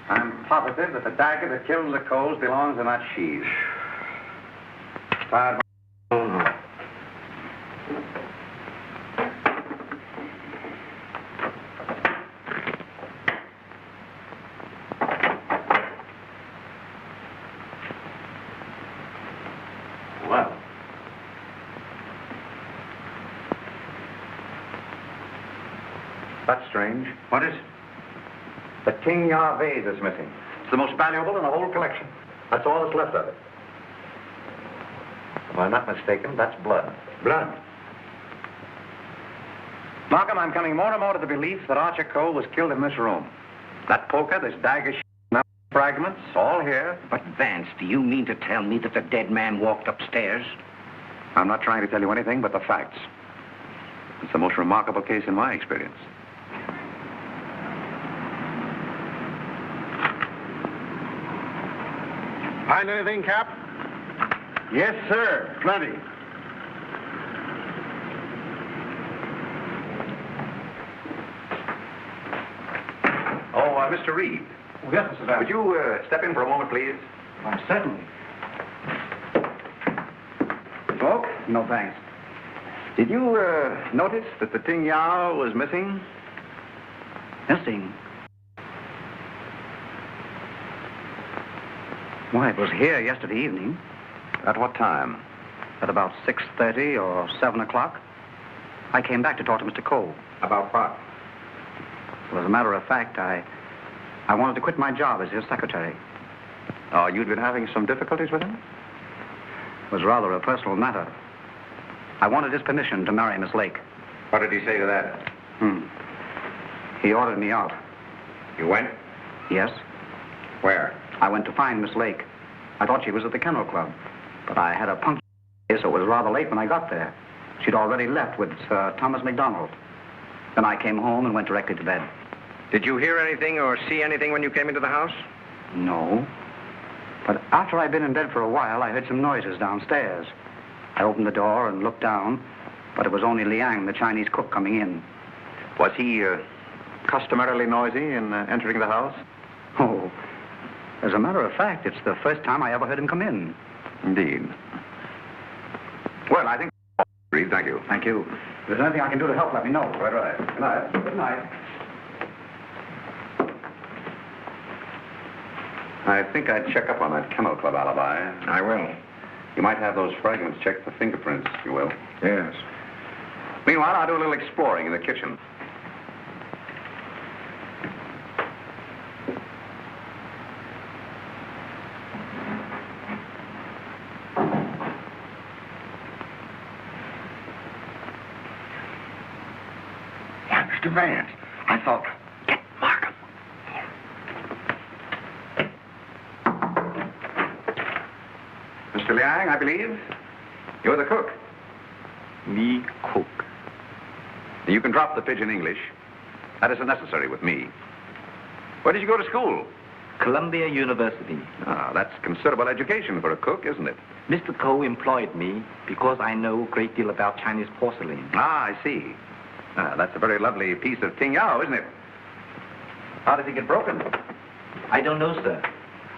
I'm positive that the dagger that killed the Coes belongs in that sheath. Tired. Well. That's strange. What is? The King Ya vase is missing. It's the most valuable in the whole collection. That's all that's left of it. If I'm not mistaken, that's blood. Blood? Markham, I'm coming more and more to the belief that Archer Coe was killed in this room. That poker, this dagger, fragments, all here. But, Vance, do you mean to tell me that the dead man walked upstairs? I'm not trying to tell you anything but the facts. It's the most remarkable case in my experience. Find anything, Cap? Yes, sir. Plenty. Mr. Reed. Oh, yes, Mr. Vance. Would you step in for a moment, please? Certainly. Smoke? No, thanks. Did you notice that the Ting Yao was missing? Missing? Why, it was here yesterday evening. At what time? At about 6:30 or 7 o'clock. I came back to talk to Mr. Coe. About what? Well, as a matter of fact, I wanted to quit my job as his secretary. Oh, you'd been having some difficulties with him? It was rather a personal matter. I wanted his permission to marry Miss Lake. What did he say to that? He ordered me out. You went? Yes. Where? I went to find Miss Lake. I thought she was at the Kennel Club, but I had a puncture, so it was rather late when I got there. She'd already left with Sir Thomas MacDonald. Then I came home and went directly to bed. Did you hear anything or see anything when you came into the house? No. But after I'd been in bed for a while, I heard some noises downstairs. I opened the door and looked down, but it was only Liang, the Chinese cook, coming in. Was he customarily noisy in entering the house? Oh, as a matter of fact, it's the first time I ever heard him come in. Indeed. Well, I think... Reed, thank you. Thank you. If there's anything I can do to help, let me know. Quite right. Good night. Good night. I think I'd check up on that Kennel Club alibi. I will. You might have those fragments checked for fingerprints, you will. Yes. Meanwhile, I'll do a little exploring in the kitchen. Yeah, Mr. Vance, I thought... Get Markham. Mr. Liang, I believe. You're the cook. Me cook. You can drop the pidgin English. That isn't necessary with me. Where did you go to school? Columbia University. Ah, that's considerable education for a cook, isn't it? Mr. Coe employed me because I know a great deal about Chinese porcelain. Ah, I see. That's a very lovely piece of Ting Yao, isn't it? How did it get broken? I don't know, sir.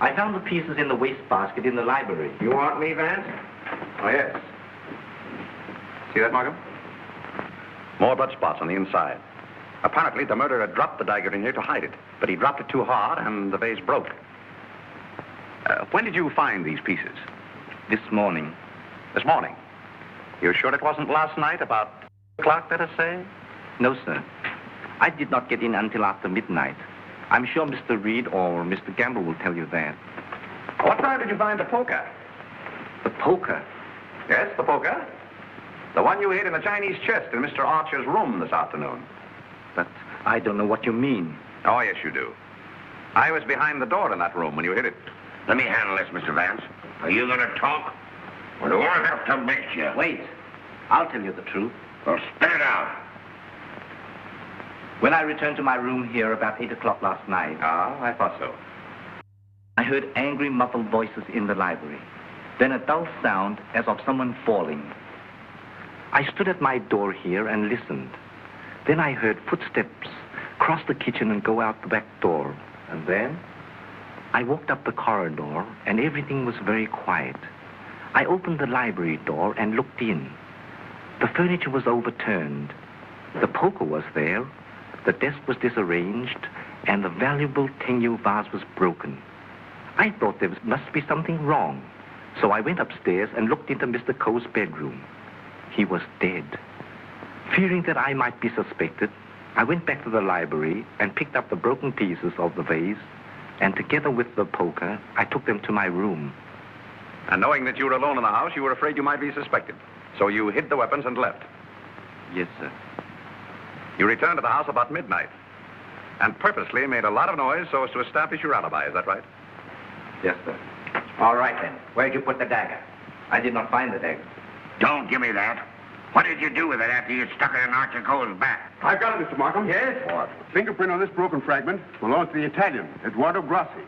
I found the pieces in the wastebasket in the library. You want me, Vance? Oh, yes. See that, Markham? More blood spots on the inside. Apparently, the murderer dropped the dagger in here to hide it, but he dropped it too hard, and the vase broke. When did you find these pieces? This morning. This morning? You're sure it wasn't last night, about 2 o'clock, let us say? No, sir. I did not get in until after midnight. I'm sure Mr. Reed or Mr. Gamble will tell you that. What time did you find the poker? The poker? Yes, the poker. The one you hid in the Chinese chest in Mr. Archer's room this afternoon. But I don't know what you mean. Oh, yes, you do. I was behind the door in that room when you hid it. Let me handle this, Mr. Vance. Are you going to talk? Or do I have to make you? Wait. I'll tell you the truth. Well, spit it out. When I returned to my room here about 8 o'clock last night... Ah, I thought so. I heard angry, muffled voices in the library. Then a dull sound as of someone falling. I stood at my door here and listened. Then I heard footsteps cross the kitchen and go out the back door. And then? I walked up the corridor, and everything was very quiet. I opened the library door and looked in. The furniture was overturned. The poker was there. The desk was disarranged, and the valuable Tengu vase was broken. I thought there must be something wrong. So I went upstairs and looked into Mr. Coe's bedroom. He was dead. Fearing that I might be suspected, I went back to the library and picked up the broken pieces of the vase, and together with the poker, I took them to my room. And knowing that you were alone in the house, you were afraid you might be suspected. So you hid the weapons and left. Yes, sir. You returned to the house about midnight and purposely made a lot of noise so as to establish your alibi. Is that right? Yes, sir. All right, then. Where'd you put the dagger? I did not find the dagger. Don't give me that. What did you do with it after you stuck it in Archer Coe's back? I've got it, Mr. Markham. Yes? What? Fingerprint on this broken fragment belongs to the Italian, Eduardo Grassi.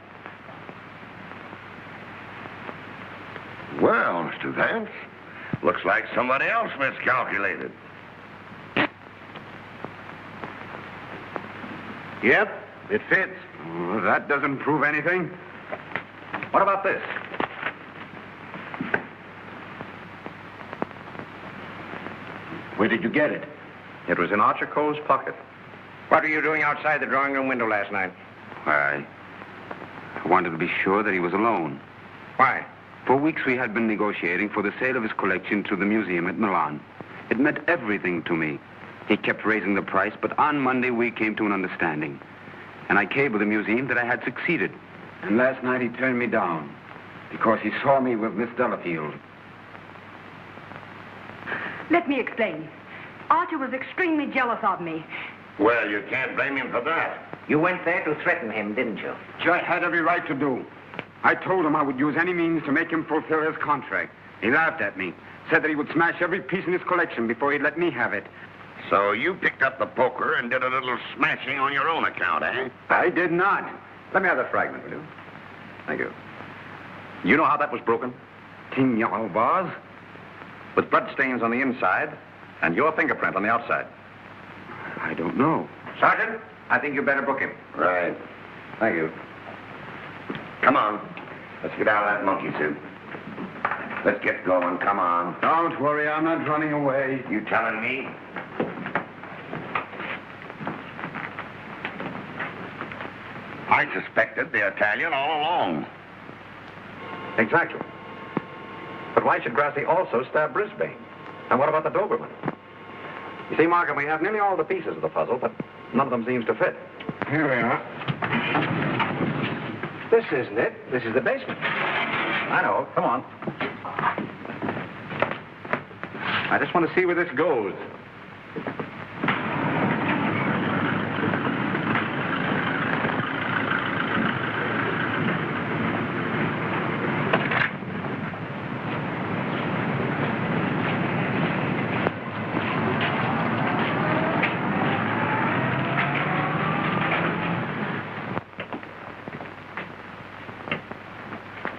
Well, Mr. Vance, looks like somebody else miscalculated. Yep, it fits. Oh, that doesn't prove anything. What about this? Where did you get it? It was in Archer Coe's pocket. What were you doing outside the drawing room window last night? I wanted to be sure that he was alone. Why? For weeks we had been negotiating for the sale of his collection to the museum at Milan. It meant everything to me. He kept raising the price, but on Monday we came to an understanding. And I cabled the museum that I had succeeded. And last night he turned me down because he saw me with Miss Delafield. Let me explain. Archer was extremely jealous of me. Well, you can't blame him for that. You went there to threaten him, didn't you? Which I had every right to do. I told him I would use any means to make him fulfill his contract. He laughed at me, said that he would smash every piece in his collection before he'd let me have it. So you picked up the poker and did a little smashing on your own account, eh? I did not. Let me have that fragment, will you? Thank you. You know how that was broken? Tignan vase? With blood stains on the inside and your fingerprint on the outside. I don't know. Sergeant, I think you better book him. Right. Thank you. Come on. Let's get out of that monkey suit. Let's get going. Come on. Don't worry, I'm not running away. You telling me? I suspected the Italian all along. Exactly. But why should Grassi also stab Brisbane? And what about the Doberman? You see, Markham, we have nearly all the pieces of the puzzle, but none of them seems to fit. Here we are. This isn't it. This is the basement. I know. Come on. I just want to see where this goes.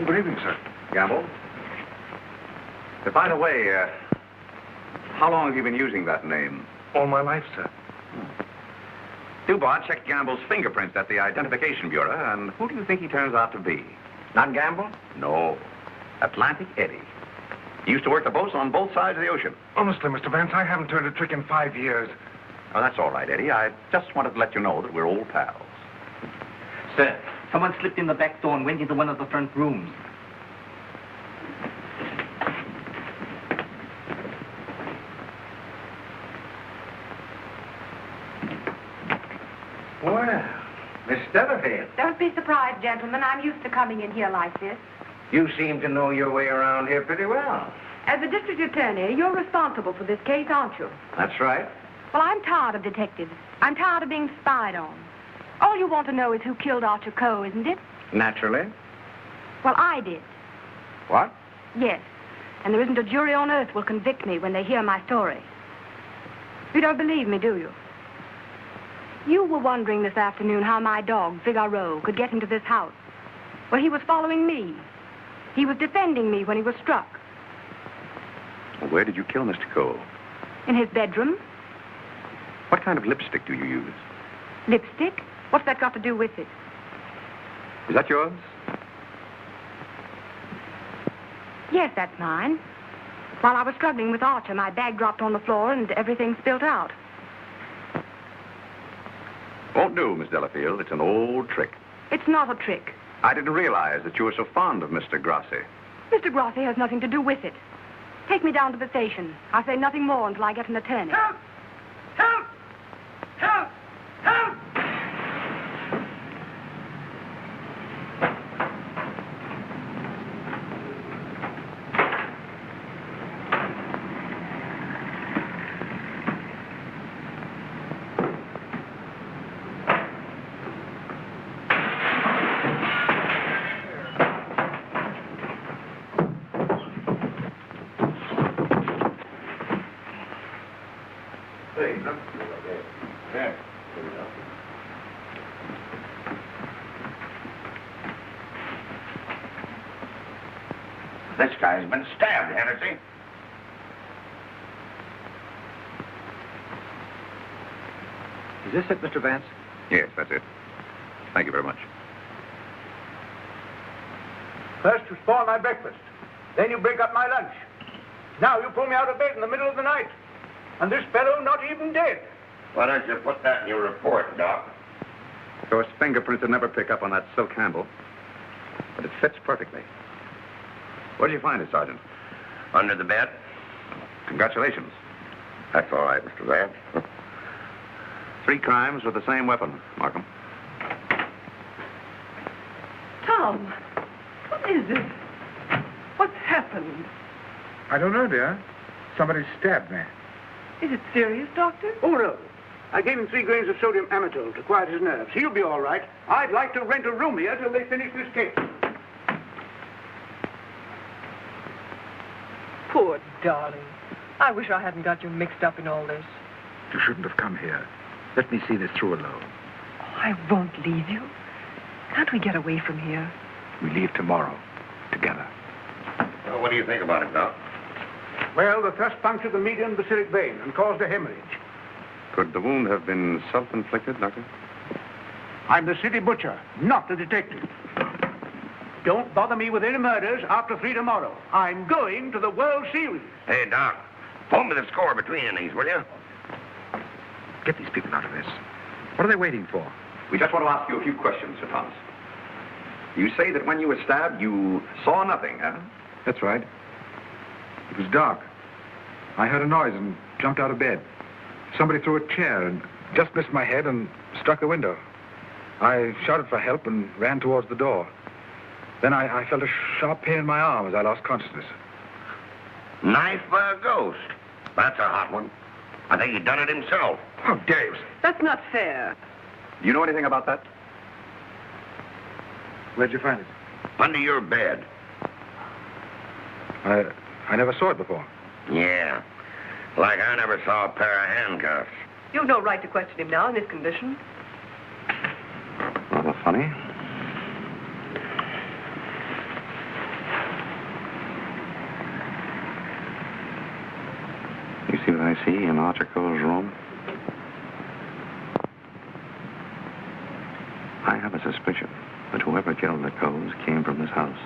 Good evening, sir. Gamble? By the way, how long have you been using that name? All my life, sir. Dubois checked Gamble's fingerprints at the Identification Bureau, and who do you think he turns out to be? Not Gamble? No. Atlantic Eddie. He used to work the boats on both sides of the ocean. Honestly, Mr. Vance, I haven't turned a trick in 5 years. Oh, that's all right, Eddie. I just wanted to let you know that we're old pals. Sir, someone slipped in the back door and went into one of the front rooms. Well, Miss Delafield, Don't be surprised, gentlemen. I'm used to coming in here like this. you seem to know your way around here pretty well. As the district attorney, you're responsible for this case, aren't you? That's right. Well, I'm tired of detectives. I'm tired of being spied on. All you want to know is who killed Archer Coe, isn't it? Naturally. Well, I did. What? Yes. And there isn't a jury on earth will convict me when they hear my story. You don't believe me, do you? You were wondering this afternoon how my dog, Figaro, could get into this house. Well, he was following me. He was defending me when he was struck. Well, where did you kill Mr. Coe? In his bedroom. What kind of lipstick do you use? Lipstick? What's that got to do with it? Is that yours? Yes, that's mine. While I was struggling with Archer, my bag dropped on the floor and everything spilled out. Won't do, Miss Delafield. It's an old trick. It's not a trick. I didn't realize that you were so fond of Mr. Grassi. Mr. Grassi has nothing to do with it. Take me down to the station. I'll say nothing more until I get an attorney. Help! Help! Help! Help! This guy's been stabbed, Hennessy. Is this it, Mr. Vance? Yes, that's it. Thank you very much. First you spoil my breakfast. Then you break up my lunch. Now you pull me out of bed in the middle of the night. And this fellow not even dead. Why don't you put that in your report, Doc? Of course, fingerprints would never pick up on that silk handle. But it fits perfectly. Where did you find it, Sergeant? Under the bed. Congratulations. That's all right, Mr. Vance. 3 crimes with the same weapon, Markham. Tom, what is it? What's happened? I don't know, dear. Somebody stabbed me. Is it serious, Doctor? Oh, no. I gave him 3 grains of sodium amytal to quiet his nerves. He'll be all right. I'd like to rent a room here till they finish this case. Poor darling. I wish I hadn't got you mixed up in all this. You shouldn't have come here. Let me see this through alone. Oh, I won't leave you. Can't we get away from here? We leave tomorrow, together. Well, what do you think about it, Doc? Well, the thrust punctured the median basilic vein and caused a hemorrhage. Could the wound have been self-inflicted, Doctor? I'm the city butcher, not the detective. Don't bother me with any murders after 3 tomorrow. I'm going to the World Series. Hey, Doc, phone me the score between innings, will you? Get these people out of this. What are they waiting for? We just want to ask you a few questions, Sir Thomas. You say that when you were stabbed, you saw nothing, huh? That's right. It was dark. I heard a noise and jumped out of bed. Somebody threw a chair and just missed my head and struck the window. I shouted for help and ran towards the door. Then I felt a sharp pain in my arm as I lost consciousness. Knife by a ghost. That's a hot one. I think he done it himself. How dare you? That's not fair. Do you know anything about that? Where'd you find it? Under your bed. I never saw it before. Yeah. Like I never saw a pair of handcuffs. You've no right to question him now in this condition. Rather funny. You see what I see in Archer Coe's room? I have a suspicion that whoever killed the Coes came from this house.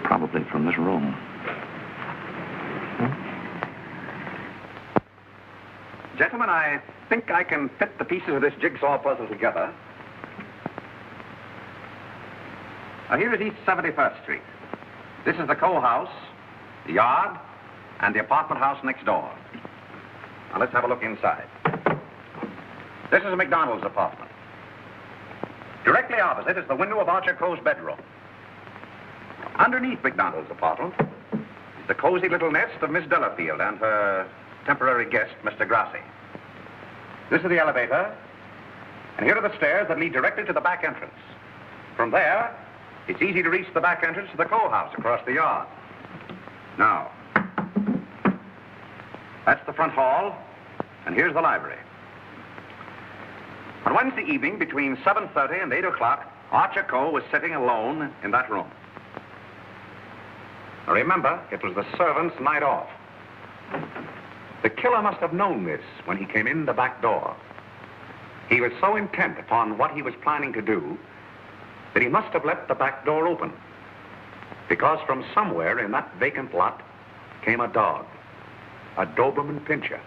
Probably from this room. Gentlemen, I think I can fit the pieces of this jigsaw puzzle together. Now, here is East 71st Street. This is the Coe house, the yard, and the apartment house next door. Now, let's have a look inside. This is McDonald's apartment. Directly opposite is the window of Archer Coe's bedroom. Underneath McDonald's apartment is the cozy little nest of Miss Delafield and her temporary guest, Mr. Grassi. This is the elevator, and here are the stairs that lead directly to the back entrance. From there, it's easy to reach the back entrance to the Coe house across the yard. Now, that's the front hall, and here's the library. On Wednesday evening, between 7:30 and 8 o'clock, Archer Coe was sitting alone in that room. Now remember, it was the servant's night off. The killer must have known this when he came in the back door. He was so intent upon what he was planning to do that he must have left the back door open, because from somewhere in that vacant lot came a dog, a Doberman Pinscher,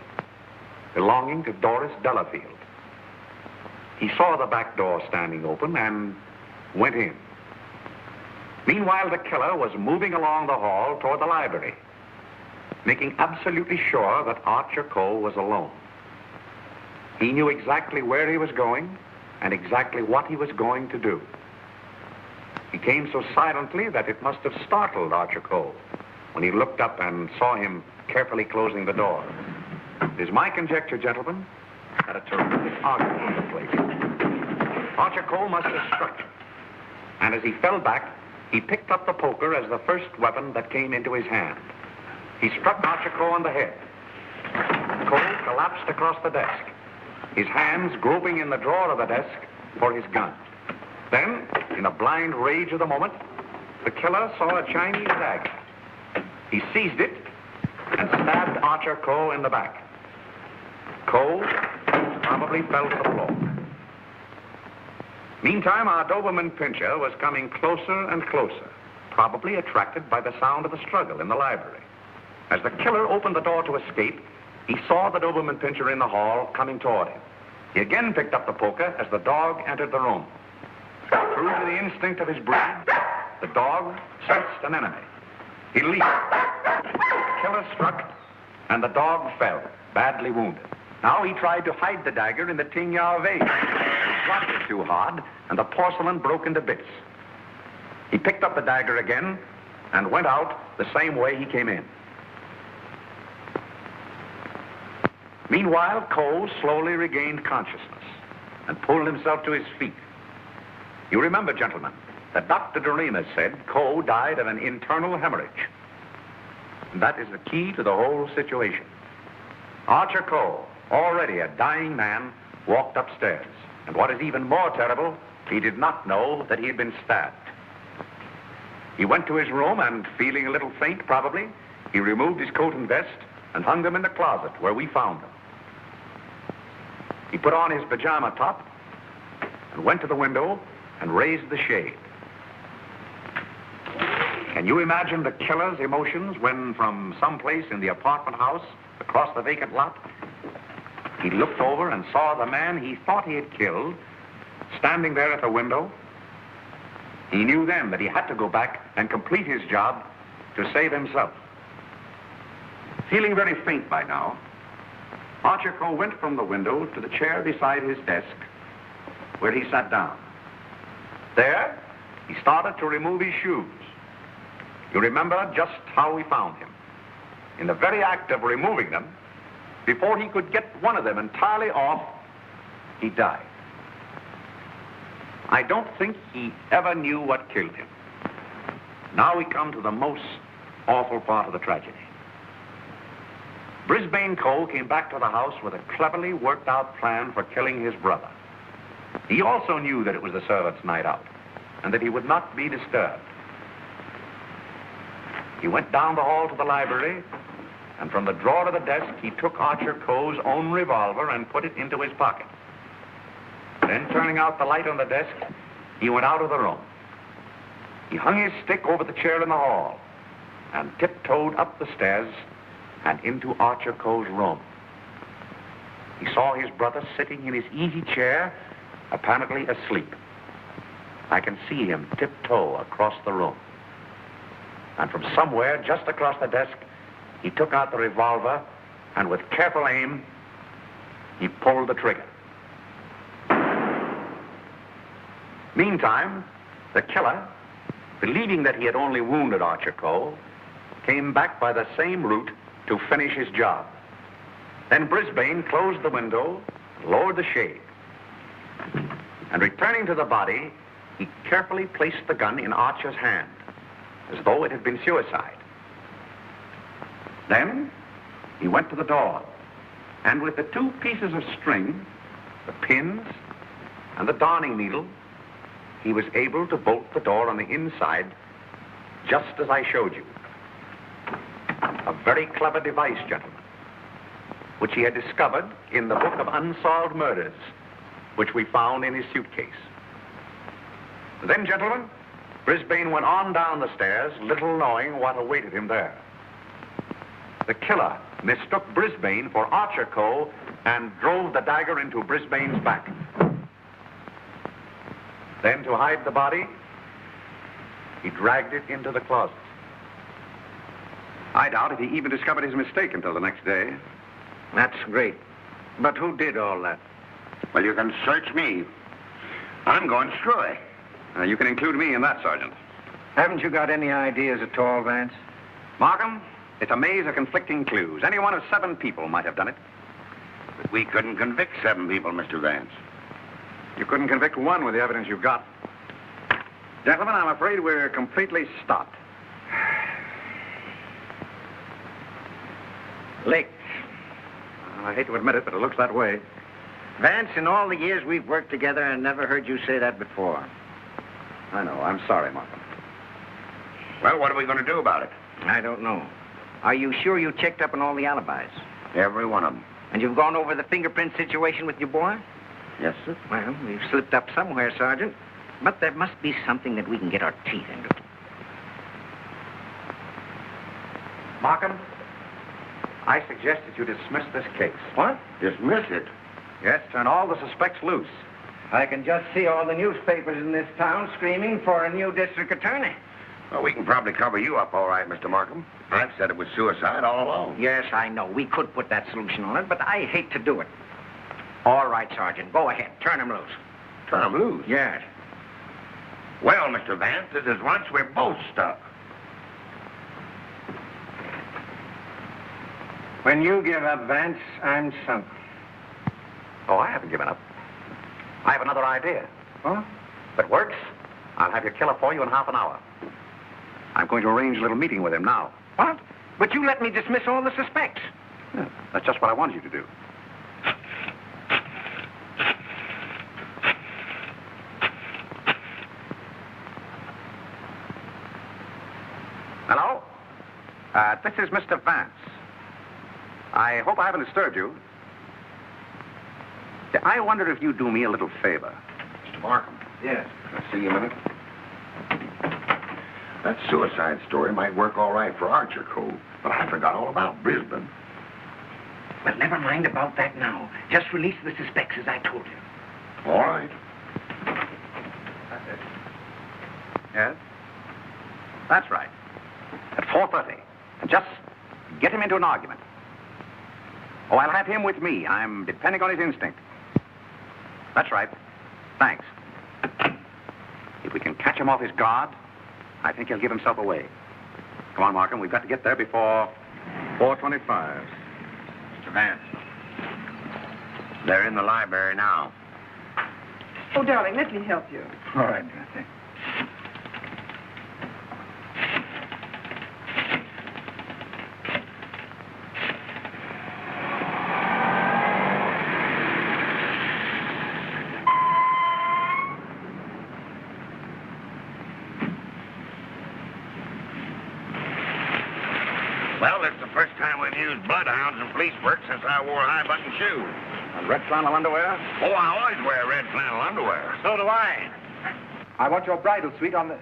belonging to Doris Delafield. He saw the back door standing open and went in. Meanwhile, the killer was moving along the hall toward the library, making absolutely sure that Archer Coe was alone. He knew exactly where he was going and exactly what he was going to do. He came so silently that it must have startled Archer Coe when he looked up and saw him carefully closing the door. It is my conjecture, gentlemen, that a terrific argument took place. Archer Coe must have struck him, and as he fell back, he picked up the poker as the first weapon that came into his hand. He struck Archer Coe on the head. Coe collapsed across the desk, his hands groping in the drawer of the desk for his gun. Then, in the blind rage of the moment, the killer saw a Chinese dagger. He seized it and stabbed Archer Coe in the back. Coe probably fell to the floor. Meantime, our Doberman Pinscher was coming closer and closer, probably attracted by the sound of the struggle in the library. As the killer opened the door to escape, he saw the Doberman Pinscher in the hall coming toward him. He again picked up the poker as the dog entered the room. True to the instinct of his breed, the dog sensed an enemy. He leaped. The killer struck, and the dog fell, badly wounded. Now he tried to hide the dagger in the Tingya vase. He dropped it too hard, and the porcelain broke into bits. He picked up the dagger again and went out the same way he came in. Meanwhile, Coe slowly regained consciousness and pulled himself to his feet. You remember, gentlemen, that Dr. Doremus said Coe died of an internal hemorrhage. And that is the key to the whole situation. Archer Coe, already a dying man, walked upstairs. And what is even more terrible, he did not know that he had been stabbed. He went to his room and, feeling a little faint probably, he removed his coat and vest and hung them in the closet where we found them. He put on his pajama top and went to the window and raised the shade. Can you imagine the killer's emotions when, from someplace in the apartment house across the vacant lot, he looked over and saw the man he thought he had killed standing there at the window? He knew then that he had to go back and complete his job to save himself. Feeling very faint by now, Archer Coe went from the window to the chair beside his desk, where he sat down. There, he started to remove his shoes. You remember just how we found him. In the very act of removing them, before he could get one of them entirely off, he died. I don't think he ever knew what killed him. Now we come to the most awful part of the tragedy. Brisbane Coe came back to the house with a cleverly worked out plan for killing his brother. He also knew that it was the servants' night out and that he would not be disturbed. He went down the hall to the library, and from the drawer of the desk, he took Archer Coe's own revolver and put it into his pocket. Then, turning out the light on the desk, he went out of the room. He hung his stick over the chair in the hall and tiptoed up the stairs and into Archer Coe's room. He saw his brother sitting in his easy chair, apparently asleep. I can see him tiptoe across the room. And from somewhere just across the desk, he took out the revolver, and with careful aim, he pulled the trigger. Meantime, the killer, believing that he had only wounded Archer Coe, came back by the same route to finish his job. Then Brisbane closed the window, lowered the shade, and returning to the body, he carefully placed the gun in Archer's hand, as though it had been suicide. Then he went to the door, and with the two pieces of string, the pins, and the darning needle, he was able to bolt the door on the inside, just as I showed you. A very clever device, gentlemen. which he had discovered in the book of unsolved murders, which we found in his suitcase. Then, gentlemen, Brisbane went on down the stairs, little knowing what awaited him there. The killer mistook Brisbane for Archer Coe and drove the dagger into Brisbane's back. Then, to hide the body, he dragged it into the closet. I doubt if he even discovered his mistake until the next day. That's great. But who did all that? Well, you can search me. I'm going screwy. You can include me in that, Sergeant. Haven't you got any ideas at all, Vance? Markham, it's a maze of conflicting clues. Any one of 7 people might have done it. But we couldn't convict 7 people, Mr. Vance. You couldn't convict 1 with the evidence you've got. Gentlemen, I'm afraid we're completely stopped. Licked. I hate to admit it, but it looks that way. Vance, in all the years we've worked together, I never heard you say that before. I know. I'm sorry, Markham. Well, what are we going to do about it? I don't know. Are you sure you checked up on all the alibis? Every one of them. And you've gone over the fingerprint situation with your boy? Yes, sir. Well, we've slipped up somewhere, Sergeant. But there must be something that we can get our teeth into. Markham, I suggest that you dismiss this case. What? Dismiss it? Yes, turn all the suspects loose. I can just see all the newspapers in this town screaming for a new district attorney. Well, we can probably cover you up all right, Mr. Markham. I've said it was suicide all along. Yes, I know. We could put that solution on it, but I hate to do it. All right, Sergeant. Go ahead. Turn him loose. Turn him loose? Yes. Well, Mr. Vance, this is once we're both stuck. When you give up, Vance, I'm sunk. Oh, I haven't given up. I have another idea. Huh? If it works, I'll have your killer for you in half an hour. I'm going to arrange a little meeting with him now. What? But you let me dismiss all the suspects. Yeah, that's just what I wanted you to do. Hello? This is Mr. Vance. I hope I haven't disturbed you. I wonder if you'd do me a little favor. Mr. Markham. Yes. Can I see you a minute? That suicide story might work all right for Archer Coe, but I forgot all about Brisbane. Well, never mind about that now. Just release the suspects, as I told you. All right. Yes? That's right. At 4:30. And just get him into an argument. Oh, I'll have him with me. I'm depending on his instinct. That's right. Thanks. If we can catch him off his guard, I think he'll give himself away. Come on, Markham. We've got to get there before 4:25. Mr. Vance. They're in the library now. Oh, darling, let me help you. All right. Well, it's the first time we've used bloodhounds in police work since I wore high-button shoes. And red flannel underwear? Oh, I always wear red flannel underwear. So do I. I want your bridal suite on the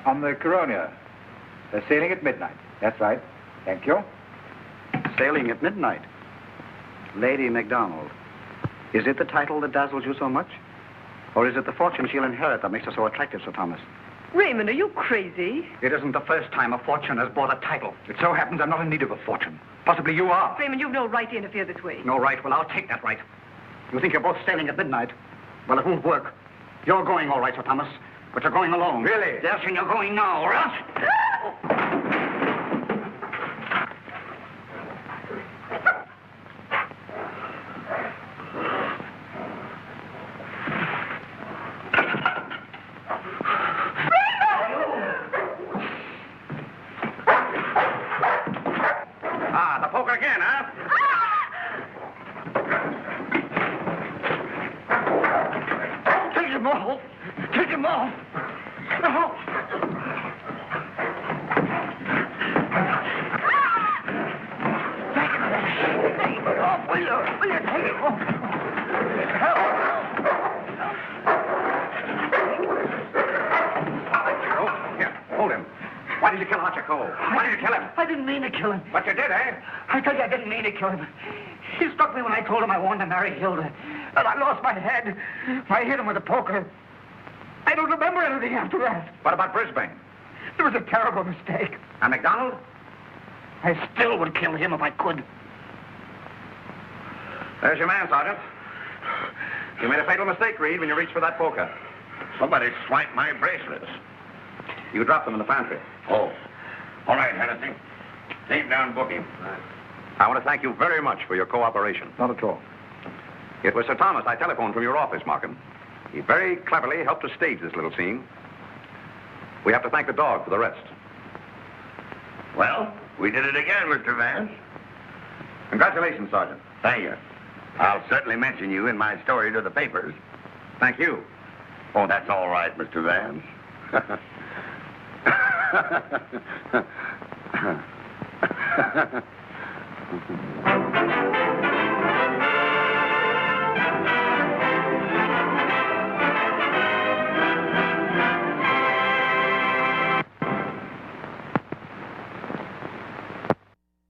Coronia. They're sailing at midnight. That's right. Thank you. Sailing at midnight. Lady MacDonald. Is it the title that dazzles you so much? Or is it the fortune she'll inherit that makes her so attractive, Sir Thomas? Raymond, are you crazy? It isn't the first time a fortune has bought a title. It so happens I'm not in need of a fortune. Possibly you are. Raymond, you've no right to interfere this way. No right? Well, I'll take that right. You think you're both sailing at midnight? Well, it won't work. You're going all right, Sir Thomas, but you're going alone. Really? Yes, and you're going now, or else... did you kill Archer Coe? Why did you kill him? I didn't mean to kill him. But you did, eh? I tell you, I didn't mean to kill him. He struck me when I told him I wanted to marry Hilda. And I lost my head. I hit him with a poker. I don't remember anything after that. What about Brisbane? It was a terrible mistake. And McDonald? I still would kill him if I could. There's your man, Sergeant. You made a fatal mistake, Reed, when you reached for that poker. Somebody swiped my bracelets. You dropped them in the pantry. Oh. All right, Hennessy. Take down booking. I want to thank you very much for your cooperation. Not at all. It was Sir Thomas I telephoned from your office, Markham. He very cleverly helped us stage this little scene. We have to thank the dog for the rest. Well, we did it again, Mr. Vance. Congratulations, Sergeant. Thank you. I'll certainly mention you in my story to the papers. Thank you. Oh, that's all right, Mr. Vance.